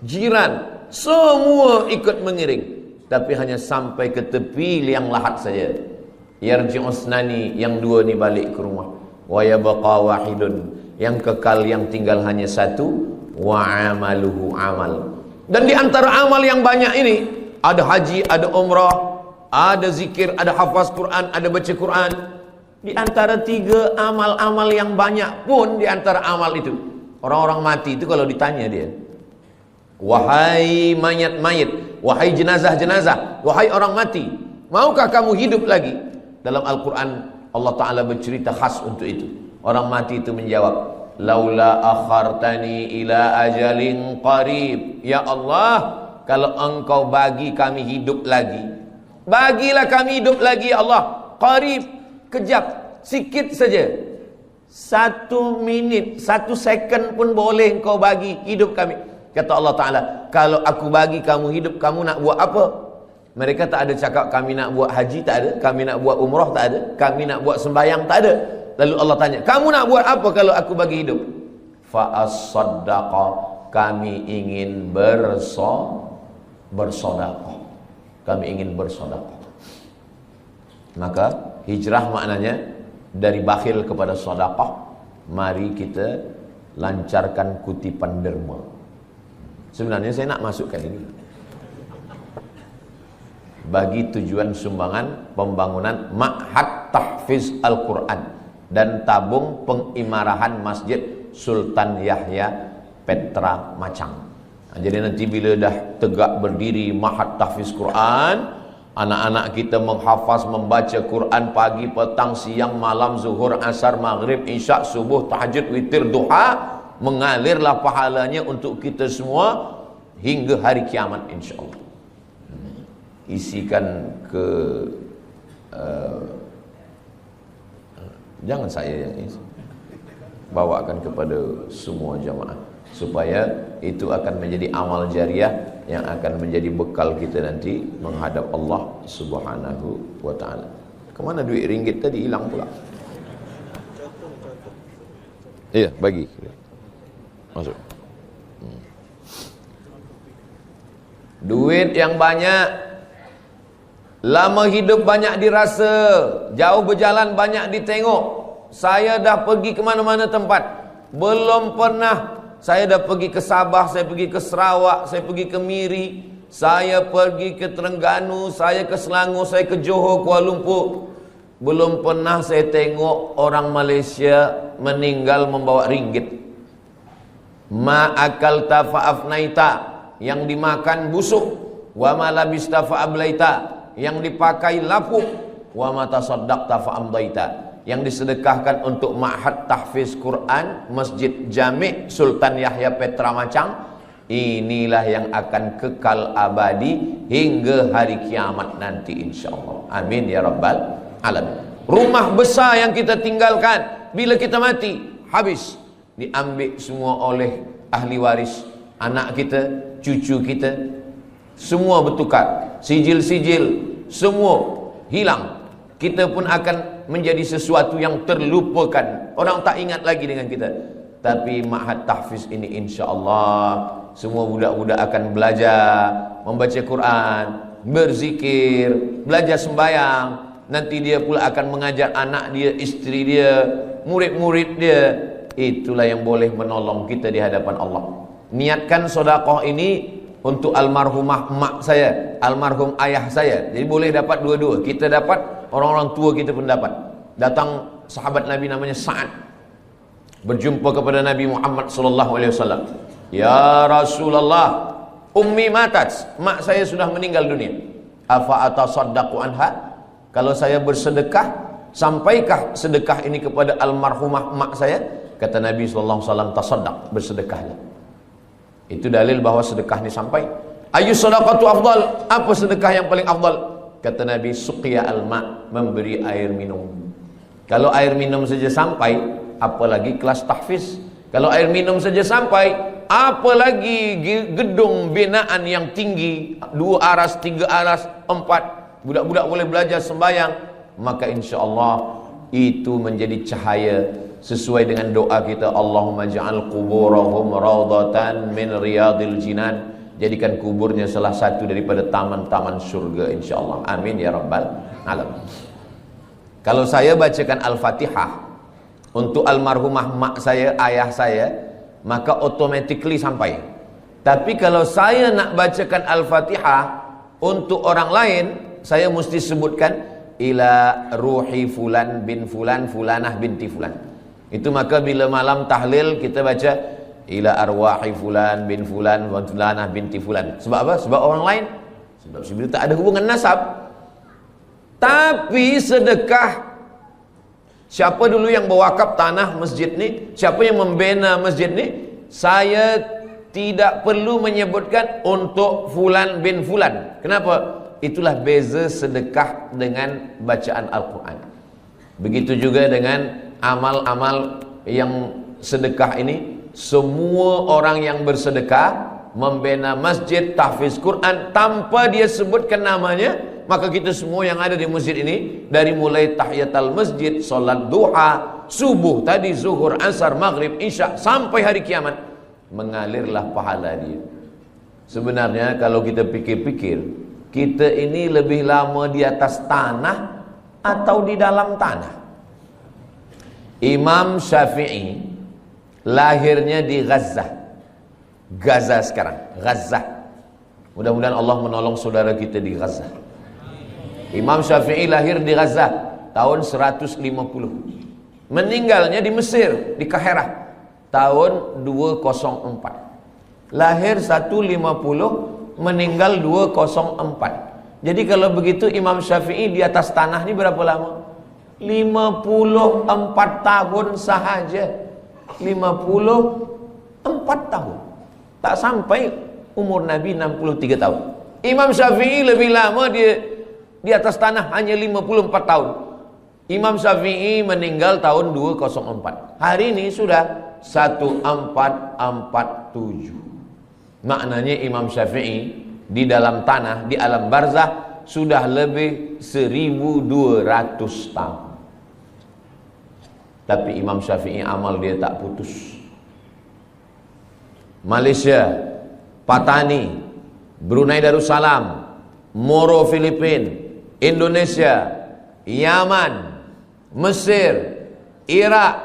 [SPEAKER 1] jiran, semua ikut mengiring, tapi hanya sampai ke tepi liang lahat saja. Yarji'usnani, yang 2 ni balik ke rumah. Wa yabqa wahidun, yang kekal, yang tinggal hanya 1. Wa amaluhu amal. Dan di antara amal yang banyak ini, ada haji, ada umrah, ada zikir, ada hafaz Quran, ada baca Quran. Di antara 3 amal-amal yang banyak pun, di antara amal itu, orang-orang mati itu kalau ditanya dia, wahai mayat-mayat, wahai jenazah-jenazah, wahai orang mati, maukah kamu hidup lagi? Dalam Al-Quran Allah Ta'ala bercerita khas untuk itu. Orang mati itu menjawab, laula akhartani ila ajalin qarib, ya Allah, kalau engkau bagi kami hidup lagi, bagilah kami hidup lagi ya Allah. Qarib, kejap, sikit saja, 1 minit, 1 second pun boleh engkau bagi hidup kami. Kata Allah Ta'ala, kalau aku bagi kamu hidup, kamu nak buat apa? Mereka tak ada cakap kami nak buat haji, tak ada. Kami nak buat umrah, tak ada. Kami nak buat sembahyang, tak ada. Lalu Allah tanya, kamu nak buat apa kalau aku bagi hidup? Fa'as-saddaqa, kami ingin bersedekah. Kami ingin bersedekah. Maka hijrah maknanya dari bakhil kepada sedekah. Mari kita lancarkan kutipan derma. Sebenarnya saya nak masukkan ini bagi tujuan sumbangan pembangunan Ma'had Tahfiz Al-Quran dan tabung pengimarahan Masjid Sultan Yahya Petra Macang. Jadi nanti bila dah tegak berdiri Ma'had Tahfiz Quran, anak-anak kita menghafaz, membaca Quran pagi, petang, siang, malam, zuhur, asar, maghrib, isyak, subuh, tahajud, witir, duha, mengalirlah pahalanya untuk kita semua hingga hari kiamat insyaAllah. Isikan ke jangan saya yang isi, bawakan kepada semua jamaah, supaya itu akan menjadi amal jariah yang akan menjadi bekal kita nanti menghadap Allah Subhanahu wa ta'ala. Kemana duit ringgit tadi? Hilang pula. Iya, bagi masuk. Duit yang banyak, lama hidup banyak dirasa, jauh berjalan banyak ditengok. Saya dah pergi ke mana-mana tempat, belum pernah. Saya dah pergi ke Sabah, saya pergi ke Sarawak, saya pergi ke Miri, saya pergi ke Terengganu, saya ke Selangor, saya ke Johor, Kuala Lumpur. Belum pernah saya tengok orang Malaysia meninggal membawa ringgit. Ma akalta fa'afnaita, yang dimakan busuk, wa ma labista fa ablaita, yang dipakai lapuk, wa ma tasaddaqta fa amdaita, yang disedekahkan untuk ma'had tahfiz Quran Masjid Jami' Sultan Yahya Petra Macang, inilah yang akan kekal abadi hingga hari kiamat nanti insyaallah. Amin ya rabbal alamin. Rumah besar yang kita tinggalkan bila kita mati, habis, diambil semua oleh ahli waris, anak kita, cucu kita, semua bertukar, sijil-sijil semua hilang. Kita pun akan menjadi sesuatu yang terlupakan, orang tak ingat lagi dengan kita. Tapi ma'had tahfiz ini insyaallah semua budak-budak akan belajar membaca Quran, berzikir, belajar sembahyang. Nanti dia pula akan mengajar anak dia, isteri dia, murid-murid dia. Itulah yang boleh menolong kita di hadapan Allah. Niatkan sedekah ini untuk almarhumah mak saya, almarhum ayah saya. Jadi boleh dapat dua-dua. Kita dapat, orang-orang tua kita pun dapat. Datang sahabat Nabi namanya Sa'ad, berjumpa kepada Nabi Muhammad sallallahu alaihi wasallam. Ya Rasulullah, ummi matat, mak saya sudah meninggal dunia. Afa atasaddaqu anha? Kalau saya bersedekah, sampaikah sedekah ini kepada almarhumah mak saya? Kata Nabi sallallahu alaihi wasallam, tasaddaq, bersedekahlah. Itu dalil bahwa sedekah ini sampai. Ayu sadaqatu afdal? Apa sedekah yang paling afdal? Kata Nabi, suqiya al-ma, memberi air minum. Kalau air minum saja sampai, apalagi kelas tahfiz. Kalau air minum saja sampai, apalagi gedung binaan yang tinggi, 2 aras, 3 aras, 4, budak-budak boleh belajar sembahyang. Maka insyaallah itu menjadi cahaya sesuai dengan doa kita, Allahumma ja'al quburahum raudatan min riyadil jinan, jadikan kuburnya salah satu daripada taman-taman surga insyaallah. Amin ya rabbal alamin. Kalau saya bacakan Al-Fatihah untuk almarhumah mak saya, ayah saya, maka automatically sampai. Tapi kalau saya nak bacakan Al-Fatihah untuk orang lain, saya mesti sebutkan ila ruhi fulan bin fulan, fulanah binti fulan. Itu maka bila malam tahlil kita baca ila arwahi fulan bin fulan wa fulanah binti fulan. Sebab apa? Sebab orang lain. Sebab sebenarnya tak ada hubungan nasab. Tapi sedekah, siapa dulu yang berwakaf tanah masjid ni, siapa yang membina masjid ni, saya tidak perlu menyebutkan untuk fulan bin fulan. Kenapa? Itulah beza sedekah dengan bacaan Al-Quran. Begitu juga dengan amal-amal yang sedekah ini. Semua orang yang bersedekah, membina masjid, tahfiz Quran, tanpa dia sebutkan namanya, maka kita semua yang ada di masjid ini, dari mulai tahiyatul masjid, solat duha, subuh tadi, zuhur, asar, maghrib, isya, sampai hari kiamat, mengalirlah pahala dia. Sebenarnya kalau kita pikir-pikir, kita ini lebih lama di atas tanah atau di dalam tanah? Imam Syafi'i lahirnya di Gaza. Gaza sekarang, Gaza. Mudah-mudahan Allah menolong saudara kita di Gaza. Imam Syafi'i lahir di Gaza tahun 150. Meninggalnya di Mesir, di Kahirah tahun 204. Lahir 150, meninggal 204. Jadi kalau begitu Imam Syafi'i di atas tanah ini berapa lama? 54 tahun sahaja. 54 tahun. Tak sampai umur Nabi 63 tahun. Imam Syafi'i lebih lama dia di atas tanah, hanya 54 tahun. Imam Syafi'i meninggal tahun 204. Hari ini sudah 1447. Maknanya Imam Syafi'i di dalam tanah, di alam barzah, sudah lebih 1200 tahun. Tapi Imam Syafi'i amal dia tak putus. Malaysia, Patani, Brunei Darussalam, Moro Filipina, Indonesia, Yaman, Mesir, Iraq,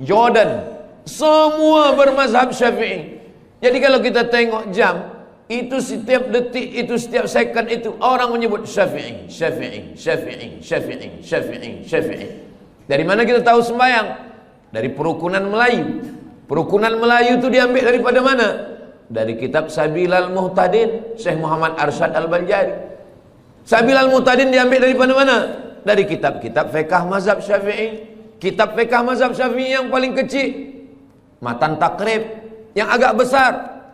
[SPEAKER 1] Jordan, semua bermazhab Syafi'i. Jadi kalau kita tengok jam, itu setiap detik, itu setiap second, itu orang menyebut Syafi'i, Syafi'i, Syafi'i, Syafi'i, Syafi'i, Syafi'i. Dari mana kita tahu sembahyang? Dari perukunan Melayu. Perukunan Melayu itu diambil daripada mana? Dari kitab Sabilal Muhtadin, Syekh Muhammad Arsyad Al-Banjari. Sabilal Muhtadin diambil dari mana? Dari kitab-kitab fiqh mazhab Syafi'i. Kitab fiqh mazhab Syafi'i yang paling kecil, Matan Taqrib. Yang agak besar,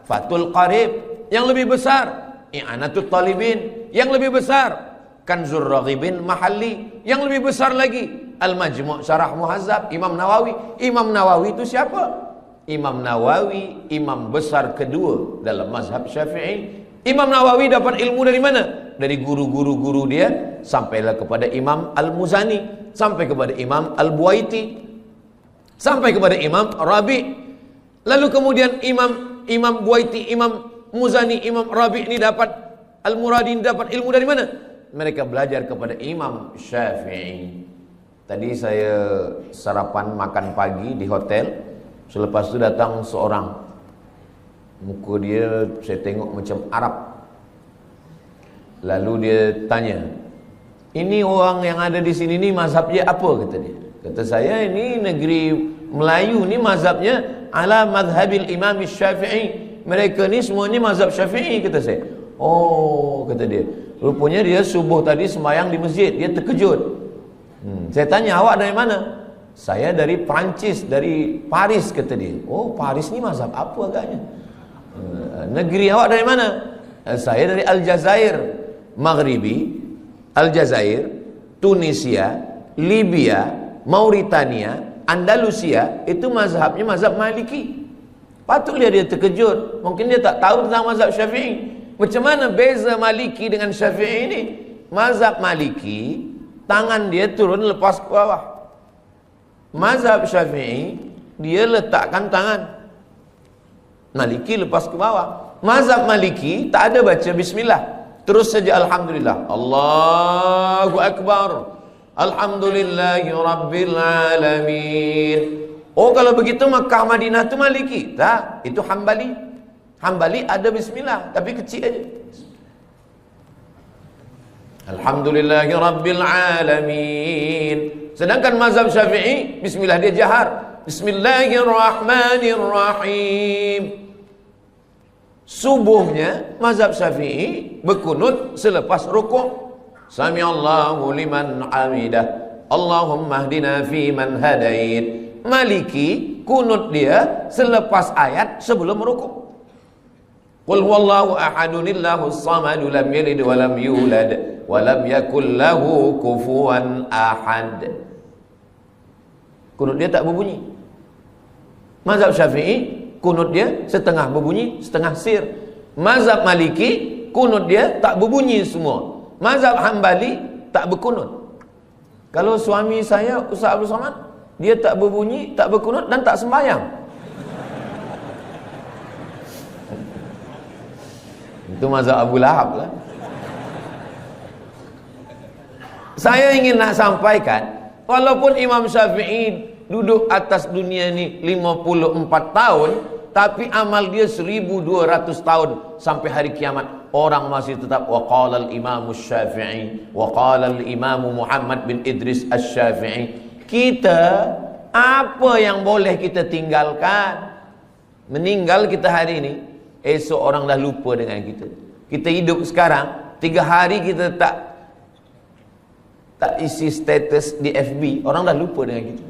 [SPEAKER 1] Fathul Qarib. Yang lebih besar, I'anatul Talibin. Yang lebih besar, Kanzur Raghibin Mahalli. Yang lebih besar lagi, Al-Majmu' Syarah Muhazzab Imam Nawawi. Imam Nawawi itu siapa? Imam Nawawi imam besar kedua dalam mazhab Syafi'i. Imam Nawawi dapat ilmu dari mana? Dari guru-guru dia, sampailah kepada Imam Al-Muzani, sampai kepada Imam Al-Buaiti, sampai kepada Imam Rabi'. Lalu kemudian Imam Buaiti, Imam Muzani, Imam Rabi' ini dapat, Al-Muradi ini dapat ilmu dari mana? Mereka belajar kepada Imam Syafi'i. Tadi saya sarapan makan pagi di hotel. Selepas itu datang seorang, muka dia saya tengok macam Arab. Lalu dia tanya, ini orang yang ada di sini ni mazhabnya apa? Kata dia. Kata saya, ini negeri Melayu ni mazhabnya ala madhabil Imam Syafi'i. Mereka ni semuanya mazhab Syafi'i, kata saya. Oh, kata dia. Rupanya dia subuh tadi sembahyang di masjid, dia terkejut. Saya tanya, awak dari mana? Saya dari Perancis, dari Paris, kata dia. Oh, Paris ni mazhab apa agaknya? Negeri awak dari mana? Saya dari Aljazair, Maghribi, Aljazair, Tunisia, Libya, Mauritania, Andalusia. Itu mazhabnya mazhab Maliki. Patutlah dia terkejut. Mungkin dia tak tahu tentang mazhab Syafi'i. Macam mana beza Maliki dengan Syafi'i ini? Mazhab Maliki, tangan dia turun lepas ke bawah. Mazhab Syafi'i, dia letakkan tangan. Maliki lepas ke bawah. Mazhab Maliki tak ada baca bismillah, terus saja alhamdulillah. Allahu Akbar. Alhamdulillahi Rabbil Alamin. Oh, kalau begitu Makkah Madinah itu Maliki? Tak, itu Hambali. Hambali ada bismillah, tapi kecil aja. Alhamdulillahi Rabbil Alamin. Sedangkan mazhab Syafi'i, bismillah dia jahar. Bismillahirrahmanirrahim. Subuhnya mazhab Syafi'i berkunut selepas rukuk. Sami'allahu liman hamidah. Allahumma hdina fi man hadait. Maliki kunut dia selepas ayat sebelum rukuk. Qul huwallahu ahadunillahus samadu lam yalid wa lam yulad wa lam yakul lahu kufuwan ahad. Kunut dia tak berbunyi. Mazhab Syafi'i kunut dia setengah berbunyi, setengah sir. Mazhab Maliki kunut dia tak berbunyi semua. Mazhab Hambali tak berkunut. Kalau suami saya Ustaz Abdul Somad, dia tak berbunyi, tak berkunut dan tak sembahyang. Itu mazhab Abu Lahab lah. Saya ingin nak sampaikan, walaupun Imam Syafi'i duduk atas dunia ni 54 tahun, tapi amal dia 1200 tahun sampai hari kiamat. Orang masih tetap waqala al-Imam Syafi'i, waqala al-Imam Muhammad bin Idris Asy-Syafi'i. Kita, apa yang boleh kita tinggalkan? Meninggal kita hari ini, esok orang dah lupa dengan kita. Kita hidup sekarang, 3 hari kita tak isi status di FB, orang dah lupa dengan kita.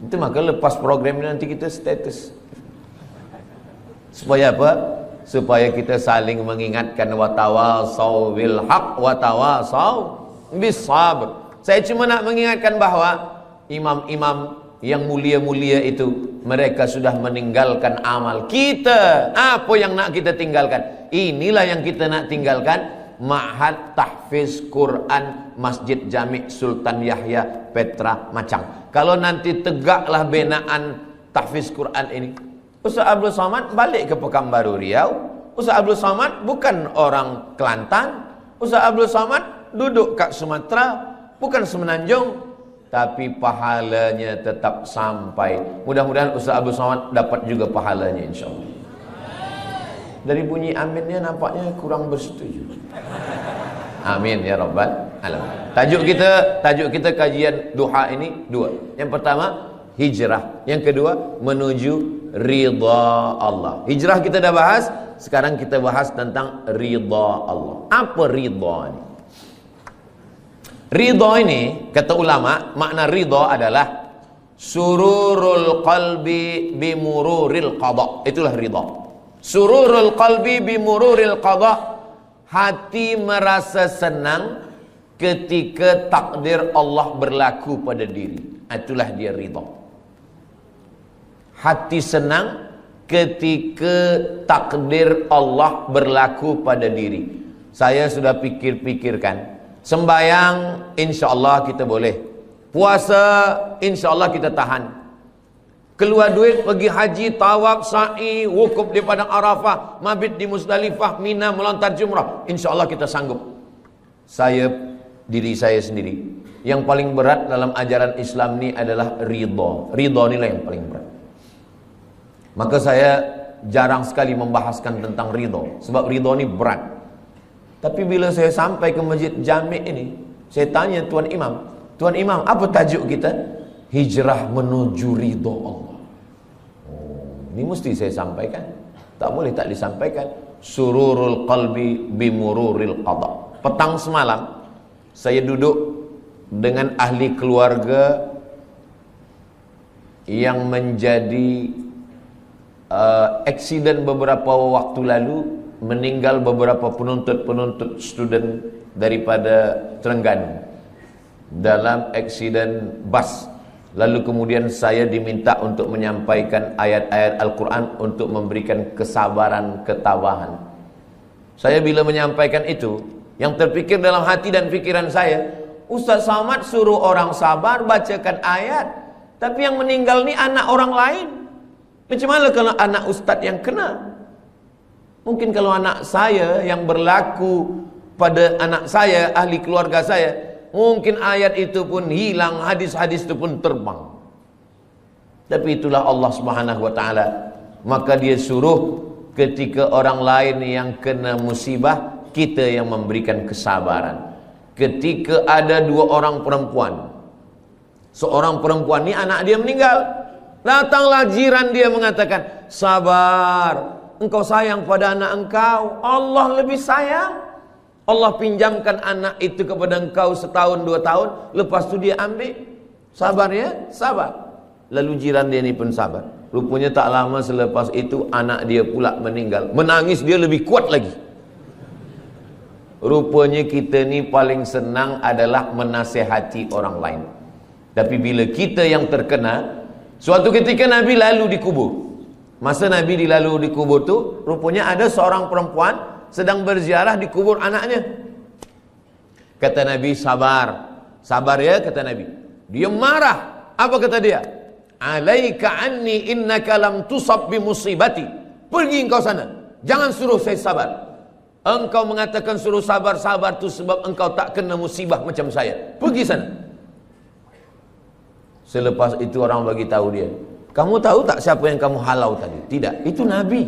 [SPEAKER 1] Itu maka lepas program ini nanti kita status. Supaya apa? Supaya kita saling mengingatkan, watawasau bil haq watawasau bis sabr. Saya cuma nak mengingatkan bahawa imam-imam yang mulia-mulia itu, mereka sudah meninggalkan amal. Kita, apa yang nak kita tinggalkan? Inilah yang kita nak tinggalkan. Ma'had Tahfiz Quran Masjid Jami' Sultan Yahya Petra Macang. Kalau nanti tegaklah binaan Tahfiz Quran ini, Ustaz Abdul Somad balik ke Pekanbaru Riau. Ustaz Abdul Somad bukan orang Kelantan. Ustaz Abdul Somad duduk kat Sumatera, bukan Semenanjung, tapi pahalanya tetap sampai. Mudah-mudahan Ustaz Abdul Somad dapat juga pahalanya, insyaAllah. Dari bunyi aminnya nampaknya kurang bersetuju. Amin ya rabbal alamin. Tajuk kita kajian duha ini 2. Yang pertama, hijrah. Yang kedua, menuju ridha Allah. Hijrah kita dah bahas, sekarang kita bahas tentang ridha Allah. Apa ridha ini? Ridha ini, kata ulama, makna ridha adalah sururul qalbi bimururil qada. Itulah ridha. Sururul qalbi bimururil qada. Hati merasa senang ketika takdir Allah berlaku pada diri. Itulah dia ridha. Hati senang ketika takdir Allah berlaku pada diri. Saya sudah pikir-pikirkan. Sembayang insya-Allah kita boleh. Puasa insya-Allah kita tahan. Keluar duit pergi haji, tawaf, sa'i, wukuf di padang Arafah, mabit di Musdalifah, Mina, melontar jumrah, insya-Allah kita sanggup. Diri saya sendiri, yang paling berat dalam ajaran Islam ini adalah ridha. Ridha inilah yang paling berat. Maka saya jarang sekali membahaskan tentang ridha, sebab ridha ini berat. Tapi bila saya sampai ke Masjid Jami' ini, saya tanya Tuan Imam, apa tajuk kita? Hijrah menuju ridha Allah. Ini mesti saya sampaikan. Tak boleh tak disampaikan. Sururul qalbi bimururil qada. Petang semalam saya duduk dengan ahli keluarga yang menjadi aksiden beberapa waktu lalu, meninggal beberapa penuntut student daripada Terengganu dalam aksiden bas. Lalu kemudian saya diminta untuk menyampaikan ayat-ayat Al-Quran untuk memberikan kesabaran, ketabahan. Saya bila menyampaikan itu, yang terpikir dalam hati dan pikiran saya, Ustaz Samad suruh orang sabar, bacakan ayat, tapi yang meninggal ni anak orang lain. Macam mana kalau anak Ustaz yang kena? Mungkin kalau anak saya yang berlaku pada anak saya, ahli keluarga saya, mungkin ayat itu pun hilang, hadis-hadis itu pun terbang. Tapi itulah Allah Subhanahu wa taala. Maka dia suruh ketika orang lain yang kena musibah, kita yang memberikan kesabaran. Ketika ada dua orang perempuan, seorang perempuan ni anak dia meninggal, datanglah jiran dia mengatakan, sabar, engkau sayang pada anak engkau, Allah lebih sayang. Allah pinjamkan anak itu kepada engkau setahun, 2 tahun, lepas tu dia ambil. Sabar ya, sabar. Lalu jiran dia ni pun sabar. Rupanya tak lama selepas itu anak dia pula meninggal. Menangis dia lebih kuat lagi. Rupanya kita ni paling senang adalah menasihati orang lain. Tapi bila kita yang terkena, suatu ketika Nabi lalu dikubur. Masa Nabi dilalu dikubur tu, rupanya ada seorang perempuan sedang berziarah di kubur anaknya. Kata Nabi, sabar. Sabar ya, kata Nabi. Dia marah. Apa kata dia? Alaika anni innaka lam tusab bi musibati. Pergi engkau sana. Jangan suruh saya sabar. Engkau mengatakan suruh sabar-sabar tu sebab engkau tak kena musibah macam saya. Pergi sana. Selepas itu orang bagi tahu dia, kamu tahu tak siapa yang kamu halau tadi? Tidak, itu Nabi.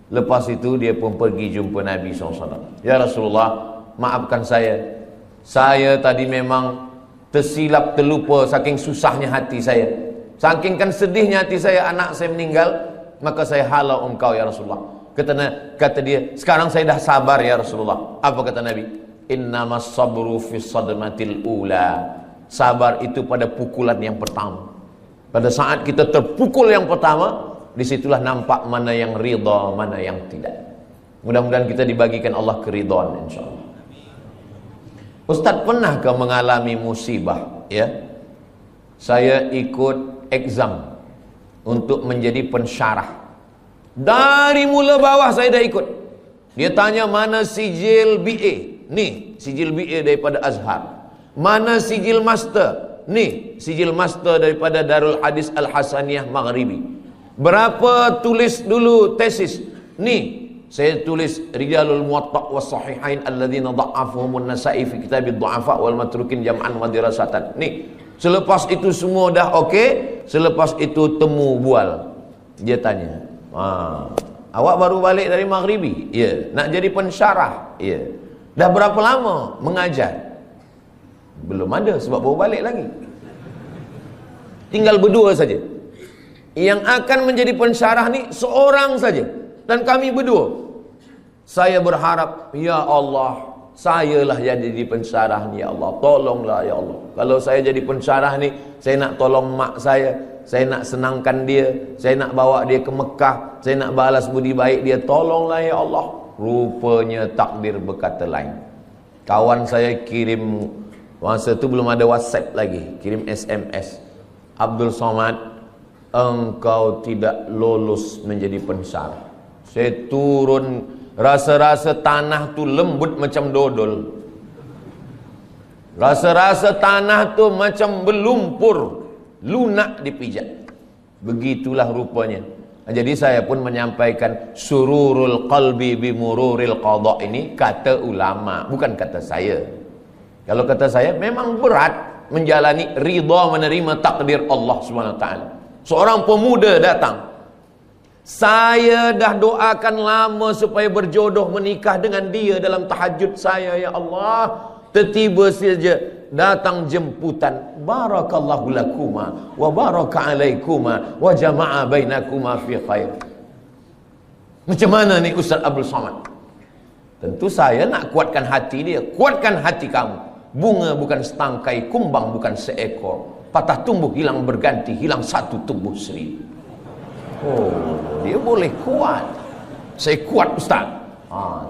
[SPEAKER 1] Lepas itu dia pun pergi jumpa Nabi SAW. Ya Rasulullah, maafkan saya. Saya tadi memang tersilap, terlupa saking susahnya hati saya. Saking kan sedihnya hati saya, anak saya meninggal, maka saya halau engkau ya Rasulullah. Kata dia, sekarang saya dah sabar ya Rasulullah. Apa kata Nabi? Innamas sabru fi sadmatil ula. Sabar itu pada pukulan yang pertama. Pada saat kita terpukul yang pertama, disitulah nampak mana yang ridha, mana yang tidak. Mudah-mudahan kita dibagikan Allah keridhaan insyaAllah. Ustaz, pernahkah mengalami musibah? Ya, saya ikut exam untuk menjadi pensyarah. Dari mula bawah saya dah ikut. Dia tanya mana sijil BA. Nih, sijil BA daripada Azhar. Mana sijil master? Nih, sijil master daripada Darul Hadis Al-Hasaniyah Maghribi. Berapa tulis dulu tesis? Nih, saya tulis Rijalul Muwatta' was Sahihain alladzina dha'afuhumun Nasa'i fi kitabid du'afa wal matrukin jam'an wa dirasatan. Nih, selepas itu semua dah okey, selepas itu temu bual. Dia tanya, awak baru balik dari Maghribi? Ya. Nak jadi pensyarah? Ya. Dah berapa lama mengajar? Belum ada sebab baru balik lagi. Tinggal berdua saja. Yang akan menjadi pensyarah ni seorang saja, dan kami berdua. Saya berharap, ya Allah, sayalah yang jadi pensyarah ni, ya Allah. Tolonglah ya Allah. Kalau saya jadi pensyarah ni, saya nak tolong mak saya nak senangkan dia, saya nak bawa dia ke Mekah, saya nak balas budi baik dia. Tolonglah ya Allah. Rupanya takdir berkata lain. Kawan saya kirim, masa tu belum ada WhatsApp lagi, kirim SMS. Abdul Somad, engkau tidak lolos menjadi pensyarah. Saya turun, rasa-rasa tanah tu lembut macam dodol. Rasa-rasa tanah tu macam berlumpur, lunak dipijak. Begitulah rupanya. Jadi saya pun menyampaikan sururul qalbi bimururil qadha, ini kata ulama, bukan kata saya. Kalau kata saya, memang berat menjalani ridha menerima takdir Allah SWT. Seorang pemuda datang, saya dah doakan lama supaya berjodoh menikah dengan dia dalam tahajud saya, ya Allah. Tiba-tiba saja datang jemputan, barakallahu lakuma wa baraka alaikuma wa jama'a bainakuma fi khair. Macam mana ni Ustaz Abdul Somad? Tentu saya nak kuatkan hati dia. Kuatkan hati kamu. Bunga bukan setangkai, kumbang bukan seekor. Patah tumbuh hilang berganti, hilang satu tumbuh seribu. Oh, dia boleh kuat. Saya kuat Ustaz.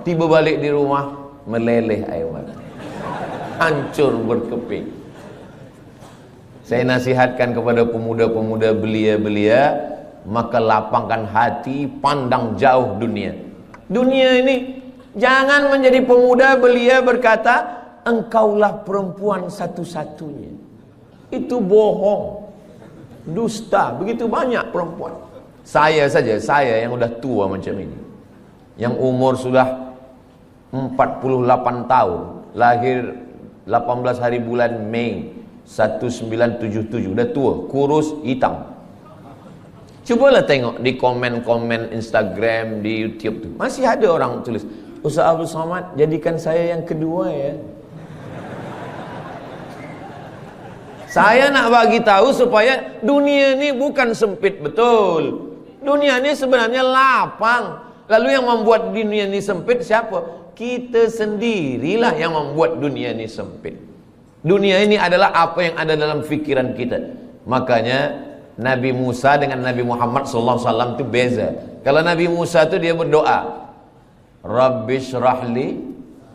[SPEAKER 1] Tiba balik di rumah, meleleh air mata, hancur berkeping. Saya nasihatkan kepada pemuda-pemuda belia-belia, maka lapangkan hati, pandang jauh dunia. Dunia ini, jangan menjadi pemuda belia berkata, engkaulah perempuan satu-satunya. Itu bohong, dusta. Begitu banyak perempuan. Saya saja, saya yang udah tua macam ini, yang umur sudah 48 tahun, lahir 18 hari bulan Mei 1977, udah tua, kurus, hitam. Cubalah tengok di komen-komen Instagram, di YouTube tu, masih ada orang tulis, Ustaz Abdul Somad, jadikan saya yang kedua ya. Saya nak bagi tahu supaya dunia ni bukan sempit betul. Dunia ni sebenarnya lapang. Lalu yang membuat dunia ni sempit siapa? Kita sendirilah yang membuat dunia ni sempit. Dunia ini adalah apa yang ada dalam fikiran kita. Makanya Nabi Musa dengan Nabi Muhammad SAW itu beza. Kalau Nabi Musa itu dia berdoa, Rabbi syrahli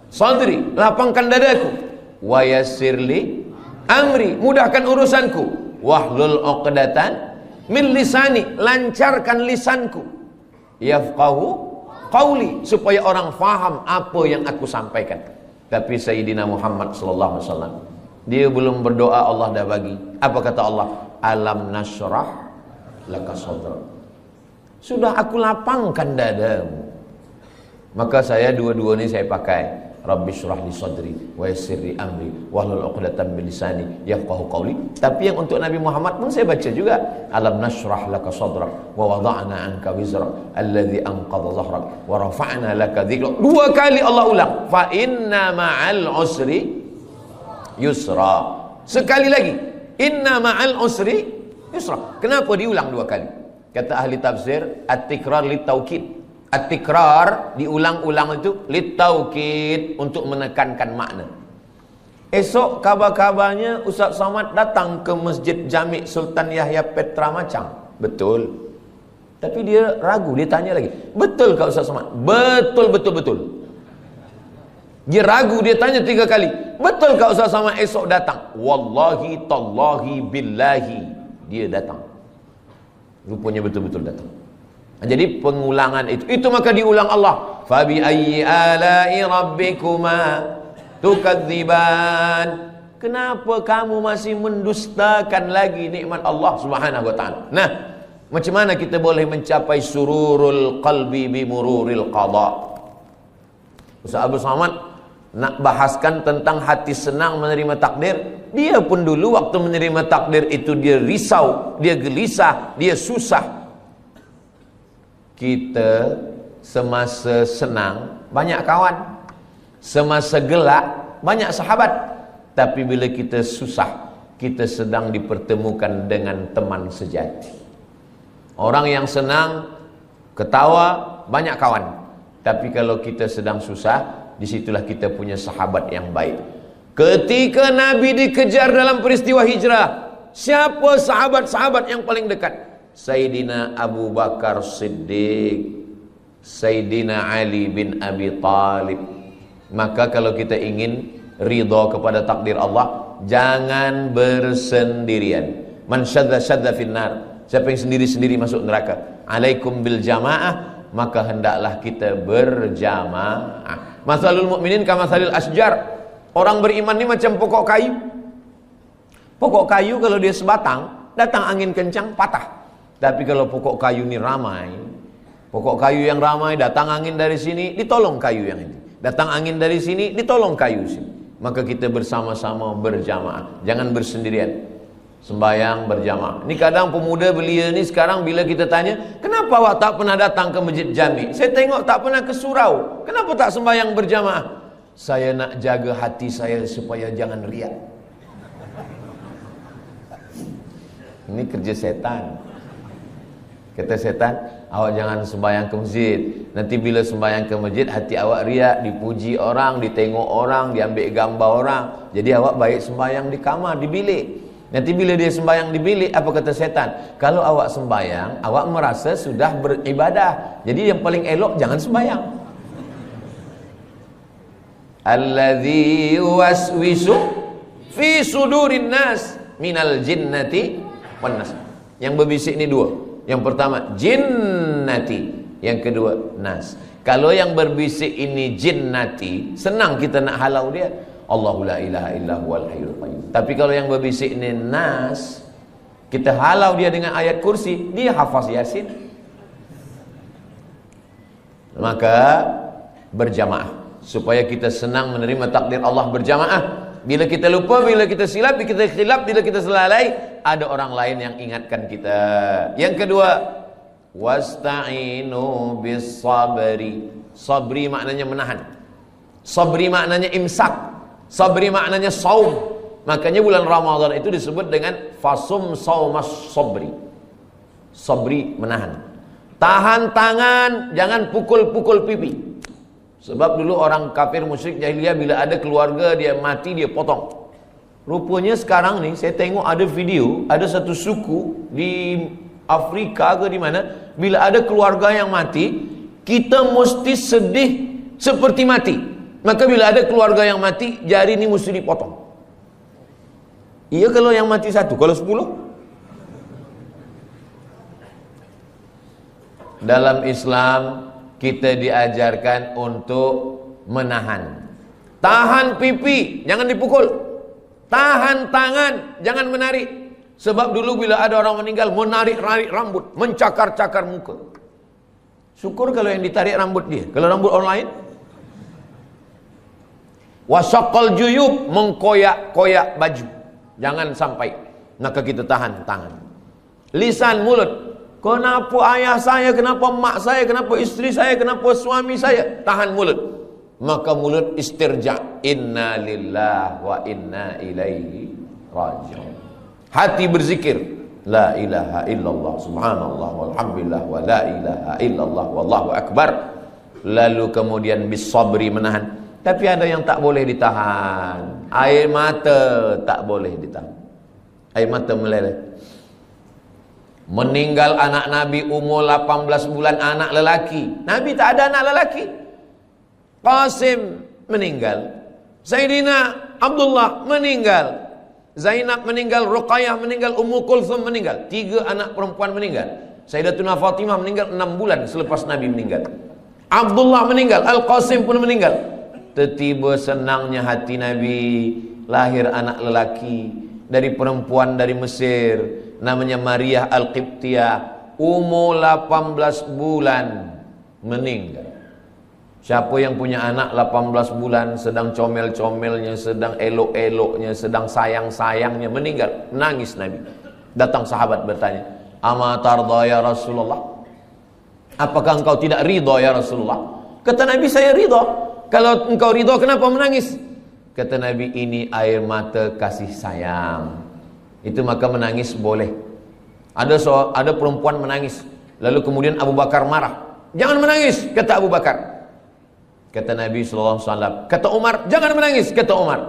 [SPEAKER 1] sadri, lapangkan dadaku, wa yassirli amri, mudahkan urusanku, wahlul 'uqdatan min lisani, lancarkan lisanku, yafqahu qauli, supaya orang faham apa yang aku sampaikan. Tapi Sayyidina Muhammad sallallahu alaihi wasallam, dia belum berdoa Allah dah bagi. Apa kata Allah? Alam nashrah laka sadrak, sudah aku lapangkan dadamu. Maka saya dua-dua ini saya pakai, Rabbi syrah li sadri wa yassir li amri wahlul 'uqdatam min lisani yafqahu qawli. Tapi yang untuk Nabi Muhammad pun saya baca juga, alam nashrah laka sadrak wa wada'na anka wizrak alladhi anqadha dhahrak wa rafa'na laka dhikrak. Dua kali Allah ulang, fa inna ma'al usri yusra. Sekali lagi, inna ma'al usri yusra. Kenapa diulang dua kali? Kata ahli tafsir, at-tikrar lit-taukid. At-tikrar, diulang-ulang itu lit-taukid, untuk menekankan makna. Esok kabar-kabarnya Ustaz Somad datang ke Masjid Jami' Sultan Yahya Petra Macang. Betul. Tapi dia ragu, dia tanya lagi, betul kah Ustaz Somad? Betul, betul, betul. Dia ragu, dia tanya 3 kali, betul kah Ustaz Somad esok datang? Wallahi, tallahi, billahi, dia datang. Rupanya betul-betul datang. Jadi pengulangan itu maka diulang Allah. Fabi ayyi ala'i rabbikuma tukadziban. Kenapa kamu masih mendustakan lagi nikmat Allah Subhanahu wa taala? Nah, macam mana kita boleh mencapai sururul qalbi bimururil qada? Ustaz Abdul Somad nak bahaskan tentang hati senang menerima takdir. Dia pun dulu waktu menerima takdir itu dia risau, dia gelisah, dia susah. Kita semasa senang banyak kawan, semasa gelak banyak sahabat. Tapi bila kita susah, kita sedang dipertemukan dengan teman sejati. Orang yang senang, ketawa, banyak kawan. Tapi kalau kita sedang susah, disitulah kita punya sahabat yang baik. Ketika Nabi dikejar dalam peristiwa hijrah, siapa sahabat-sahabat yang paling dekat? Sayyidina Abu Bakar Siddiq, Sayyidina Ali bin Abi Talib. Maka kalau kita ingin ridha kepada takdir Allah, jangan bersendirian. Man syadda finnar, siapa yang sendiri-sendiri masuk neraka. Alaikum bil jamaah, maka hendaklah kita berjamaah. Masalul mukminin kamatsalil asjar. Orang beriman ini macam pokok kayu. Pokok kayu kalau dia sebatang, datang angin kencang patah. Tapi kalau pokok kayu ini ramai, pokok kayu yang ramai, datang angin dari sini, ditolong kayu yang ini. Datang angin dari sini, ditolong kayu sini. Maka kita bersama-sama berjamaah, jangan bersendirian. Sembahyang berjamaah. Ini kadang pemuda belia ni sekarang bila kita tanya, kenapa awak tak pernah datang ke masjid jami? Saya tengok tak pernah ke surau. Kenapa tak sembahyang berjamaah? Saya nak jaga hati saya supaya jangan riak. Ini kerja setan. Kata setan, awak jangan sembahyang ke masjid. Nanti bila sembahyang ke masjid, hati awak riak, dipuji orang, ditengok orang, diambil gambar orang. Jadi awak baik sembahyang di kamar, di bilik. Nanti bila dia sembahyang di bilik, apa kata setan? Kalau awak sembahyang, awak merasa sudah beribadah. Jadi yang paling elok jangan sembahyang. Alladzi yuwaswisu fi sudurin nas minal jinnati wan nas. Yang berbisik ni dua. Yang pertama jinnati, yang kedua nas. Kalau yang berbisik ini jinnati, senang kita nak halau dia. Allahu la ilaha illa huwal hayyul qayyum. Tapi kalau yang berbisik ini nas, kita halau dia dengan ayat kursi, dia hafaz Yasin. Maka berjamaah supaya kita senang menerima takdir Allah berjamaah. Bila kita lupa, bila kita silap, bila kita khilaf, bila kita selalai, ada orang lain yang ingatkan kita. Yang kedua, wasta'inu bis sabri. Sabri maknanya menahan. Sabri maknanya imsak. Sabri maknanya saum. Makanya bulan Ramadan itu disebut dengan fasum saumas sabri. Sabri menahan. Tahan tangan, jangan pukul-pukul pipi. Sebab dulu orang kafir musyrik jahiliyah bila ada keluarga dia mati dia potong. Rupanya sekarang ni saya tengok ada video, ada satu suku di Afrika ke di mana, bila ada keluarga yang mati, kita mesti sedih seperti mati. Maka bila ada keluarga yang mati, jari ni mesti dipotong. Iya kalau yang mati satu, kalau 10? Dalam Islam kita diajarkan untuk menahan. Tahan pipi, jangan dipukul. Tahan tangan, jangan menarik. Sebab dulu bila ada orang meninggal, menarik-narik rambut, mencakar-cakar muka. Syukur kalau yang ditarik rambut dia. Kalau rambut orang lain, wasaqqal juyub, mengkoyak-koyak baju. Jangan sampai. Maka kita tahan tangan. Lisan, mulut. Kenapa ayah saya, kenapa mak saya, kenapa isteri saya, kenapa suami saya? Tahan mulut. Maka mulut istirja. Inna lillahi wa inna ilaihi raji'un. Hati berzikir. La ilaha illallah, subhanallah, walhamdulillah, wa la ilaha illallah, wallahu akbar. Lalu kemudian bisabri, menahan. Tapi ada yang tak boleh ditahan. Air mata tak boleh ditahan. Air mata meleleh. Meninggal anak Nabi umur 18 bulan, anak lelaki. Nabi tak ada anak lelaki. Qasim meninggal. Sayyidina Abdullah meninggal. Zainab meninggal, Ruqayyah meninggal, Ummu Kulthum meninggal. 3 anak perempuan meninggal. Sayyidatuna Fatimah meninggal 6 bulan selepas Nabi meninggal. Abdullah meninggal, Al-Qasim pun meninggal. Tiba-tiba senangnya hati Nabi, lahir anak lelaki dari perempuan dari Mesir, namanya Maria Al-Qibtiyah, umur 18 bulan meninggal. Siapa yang punya anak 18 bulan, sedang comel-comelnya, sedang elok-eloknya, sedang sayang-sayangnya, meninggal, nangis Nabi. Datang sahabat bertanya, "Ama tarda ya Rasulullah?" Apakah engkau tidak ridha ya Rasulullah? Kata Nabi, saya ridha. Kalau engkau ridha, kenapa menangis? Kata Nabi, ini air mata kasih sayang. itu maka menangis boleh. Ada perempuan menangis, lalu kemudian Abu Bakar marah. Jangan menangis, kata Abu Bakar. Kata Nabi SAW. Kata Umar, jangan menangis, kata Umar.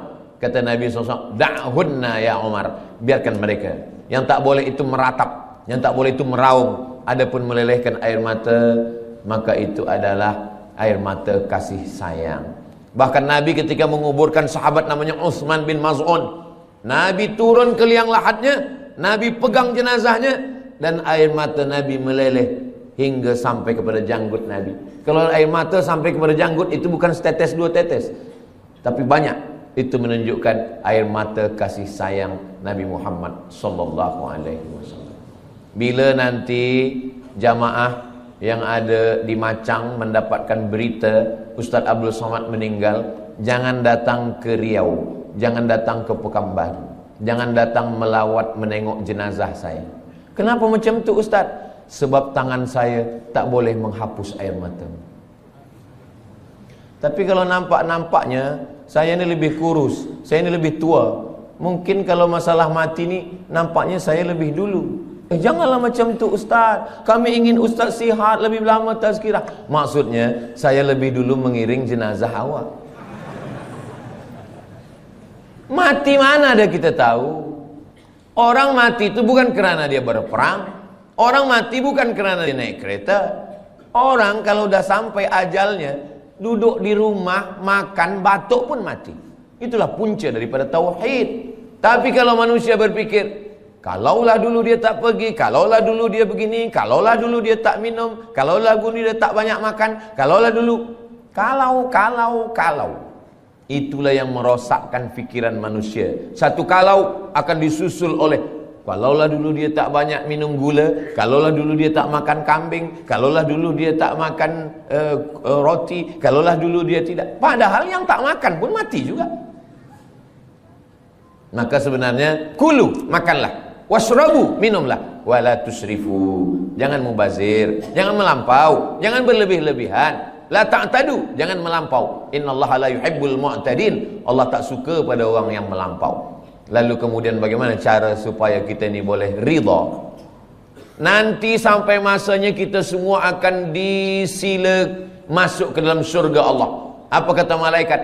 [SPEAKER 1] Kata Nabi SAW, da'hunna ya Umar, biarkan mereka. Yang tak boleh itu meratap, yang tak boleh itu meraung. Adapun melelehkan air mata, maka itu adalah air mata kasih sayang. Bahkan Nabi ketika menguburkan sahabat namanya Utsman bin Maz'un, Nabi turun ke liang lahatnya, Nabi pegang jenazahnya, dan air mata Nabi meleleh hingga sampai kepada janggut Nabi. Kalau air mata sampai kepada janggut itu bukan setetes dua tetes, tapi banyak. Itu menunjukkan air mata kasih sayang Nabi Muhammad sallallahu alaihi wasallam. Bila nanti jamaah yang ada di Macang mendapatkan berita Ustaz Abdul Somad meninggal, jangan datang ke Riau, jangan datang ke Pekanbaru, jangan datang melawat menengok jenazah saya. Kenapa macam tu Ustaz? Sebab tangan saya tak boleh menghapus air mata. Tapi kalau nampak-nampaknya saya ni lebih kurus, saya ni lebih tua, mungkin kalau masalah mati ni nampaknya saya lebih dulu. Janganlah macam tu Ustaz, kami ingin Ustaz sihat, lebih lama tazkirah. Maksudnya saya lebih dulu mengiring jenazah awak. Mati mana ada kita tahu. Orang mati itu bukan kerana dia berperang, orang mati bukan kerana dia naik kereta. Orang kalau dah sampai ajalnya, duduk di rumah, makan, batuk pun mati. Itulah punca daripada tauhid. Tapi kalau manusia berpikir, kalaulah dulu dia tak pergi, kalaulah dulu dia begini, kalaulah dulu dia tak minum, kalaulah dulu dia tak banyak makan, kalaulah dulu, kalau. Itulah yang merosakkan fikiran manusia. Satu kalau akan disusul oleh, kalaulah dulu dia tak banyak minum gula, kalaulah dulu dia tak makan kambing, kalaulah dulu dia tak makan roti, kalaulah dulu dia tidak. Padahal yang tak makan pun mati juga. Maka sebenarnya kulu, makanlah, wasrabu, minumlah, wala tusrifu, jangan mubazir, jangan melampau, jangan berlebih-lebihan. La ta'tadu, jangan melampau. Innallaha la yuhibbul mu'tadin, Allah tak suka pada orang yang melampau. Lalu kemudian bagaimana cara supaya kita ni boleh ridha? Nanti sampai masanya kita semua akan disila masuk ke dalam syurga Allah. Apa kata malaikat?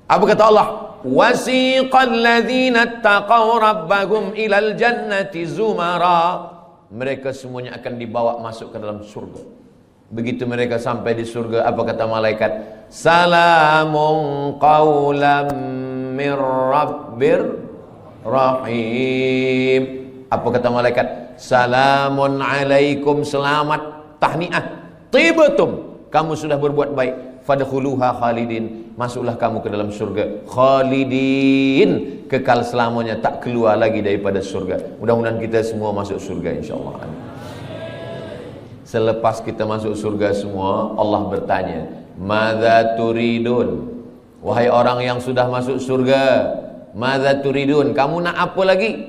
[SPEAKER 1] Apa kata Allah? Wasiqal ladzina taqaw rabbahum ilal jannati zumara. Mereka semuanya akan dibawa masuk ke dalam surga. Begitu mereka sampai di surga, apa kata malaikat? Salamun qawlam mir rabbir rahim. Apa kata malaikat? Salamun alaikum, selamat, tahniah, tibatum, kamu sudah berbuat baik. Fadkhuluha khalidin, masuklah kamu ke dalam surga khalidin, kekal selamanya, tak keluar lagi daripada surga. Mudah-mudahan kita semua masuk surga insyaAllah. Selepas kita masuk surga semua, Allah bertanya, madza turidun? Wahai orang yang sudah masuk surga, madza turidun? Kamu nak apa lagi?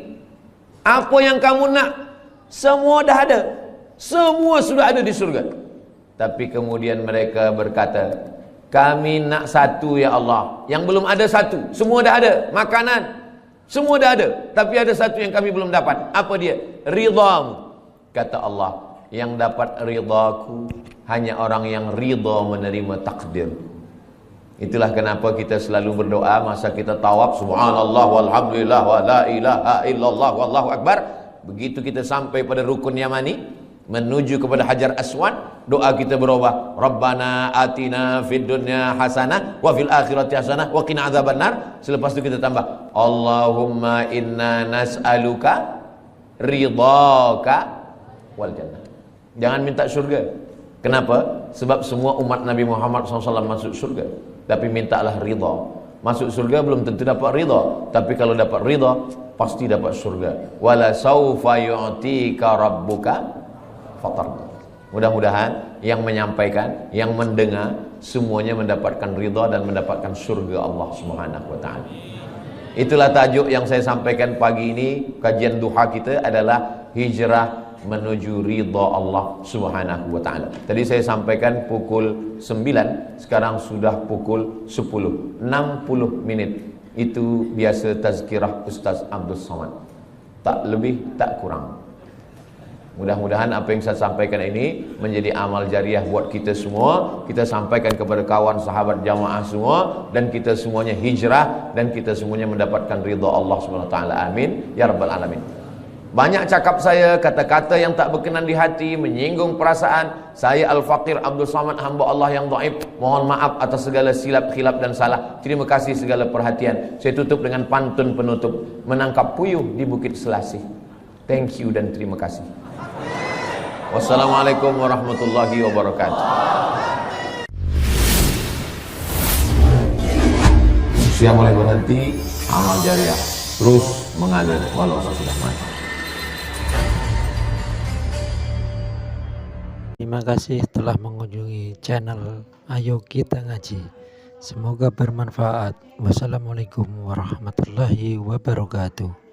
[SPEAKER 1] Apa yang kamu nak? Semua dah ada, semua sudah ada di surga. Tapi kemudian mereka berkata, kami nak satu ya Allah. Yang belum ada satu. Semua dah ada, makanan semua dah ada, tapi ada satu yang kami belum dapat. Apa dia? Ridhamu. Kata Allah, yang dapat ridhaku hanya orang yang ridha menerima takdir. Itulah kenapa kita selalu berdoa masa kita tawaf, subhanallah walhamdulillah wa la ilaha illallah wallahu akbar. Begitu kita sampai pada rukun yamani, menuju kepada Hajar Aswad, doa kita berubah, Rabbana atina fid dunya hasanah wa fil akhirati hasanah wa qina adzabannar. Selepas itu kita tambah, Allahumma inna nas'aluka ridhaka wal jannah. Jangan minta surga. Kenapa? Sebab semua umat Nabi Muhammad SAW masuk surga, tapi mintalah ridha. Masuk surga belum tentu dapat ridha, tapi kalau dapat ridha pasti dapat surga. Wala saufa yu'tika rabbuka fatarda. Mudah-mudahan yang menyampaikan, yang mendengar, semuanya mendapatkan ridha dan mendapatkan surga Allah Subhanahu wa taala. Itulah tajuk yang saya sampaikan pagi ini. Kajian duha kita adalah hijrah menuju ridha Allah Subhanahu wa taala. Tadi saya sampaikan pukul 9, sekarang sudah pukul 10, 60 minit. Itu biasa tazkirah Ustaz Abdul Somad. tak lebih, tak kurang. Mudah-mudahan apa yang saya sampaikan ini menjadi amal jariah buat kita semua. Kita sampaikan kepada kawan, sahabat, jamaah semua, dan kita semuanya hijrah, dan kita semuanya mendapatkan ridha Allah SWT. Amin ya rabbal alamin. Banyak cakap saya, kata-kata yang tak berkenan di hati, menyinggung perasaan. Saya Al-Faqir Abdul Samad, hamba Allah yang dhaif. Mohon maaf atas segala silap, khilaf dan salah. Terima kasih segala perhatian. Saya tutup dengan pantun penutup. Menangkap puyuh di Bukit Selasih. Thank you dan terima kasih. Wassalamualaikum warahmatullahi wabarakatuh. Usia mulai berhenti, amal jariah terus mengalir walau sudah mati.
[SPEAKER 2] Terima kasih telah mengunjungi channel Ayo Kita Ngaji. Semoga bermanfaat. Wassalamualaikum warahmatullahi wabarakatuh.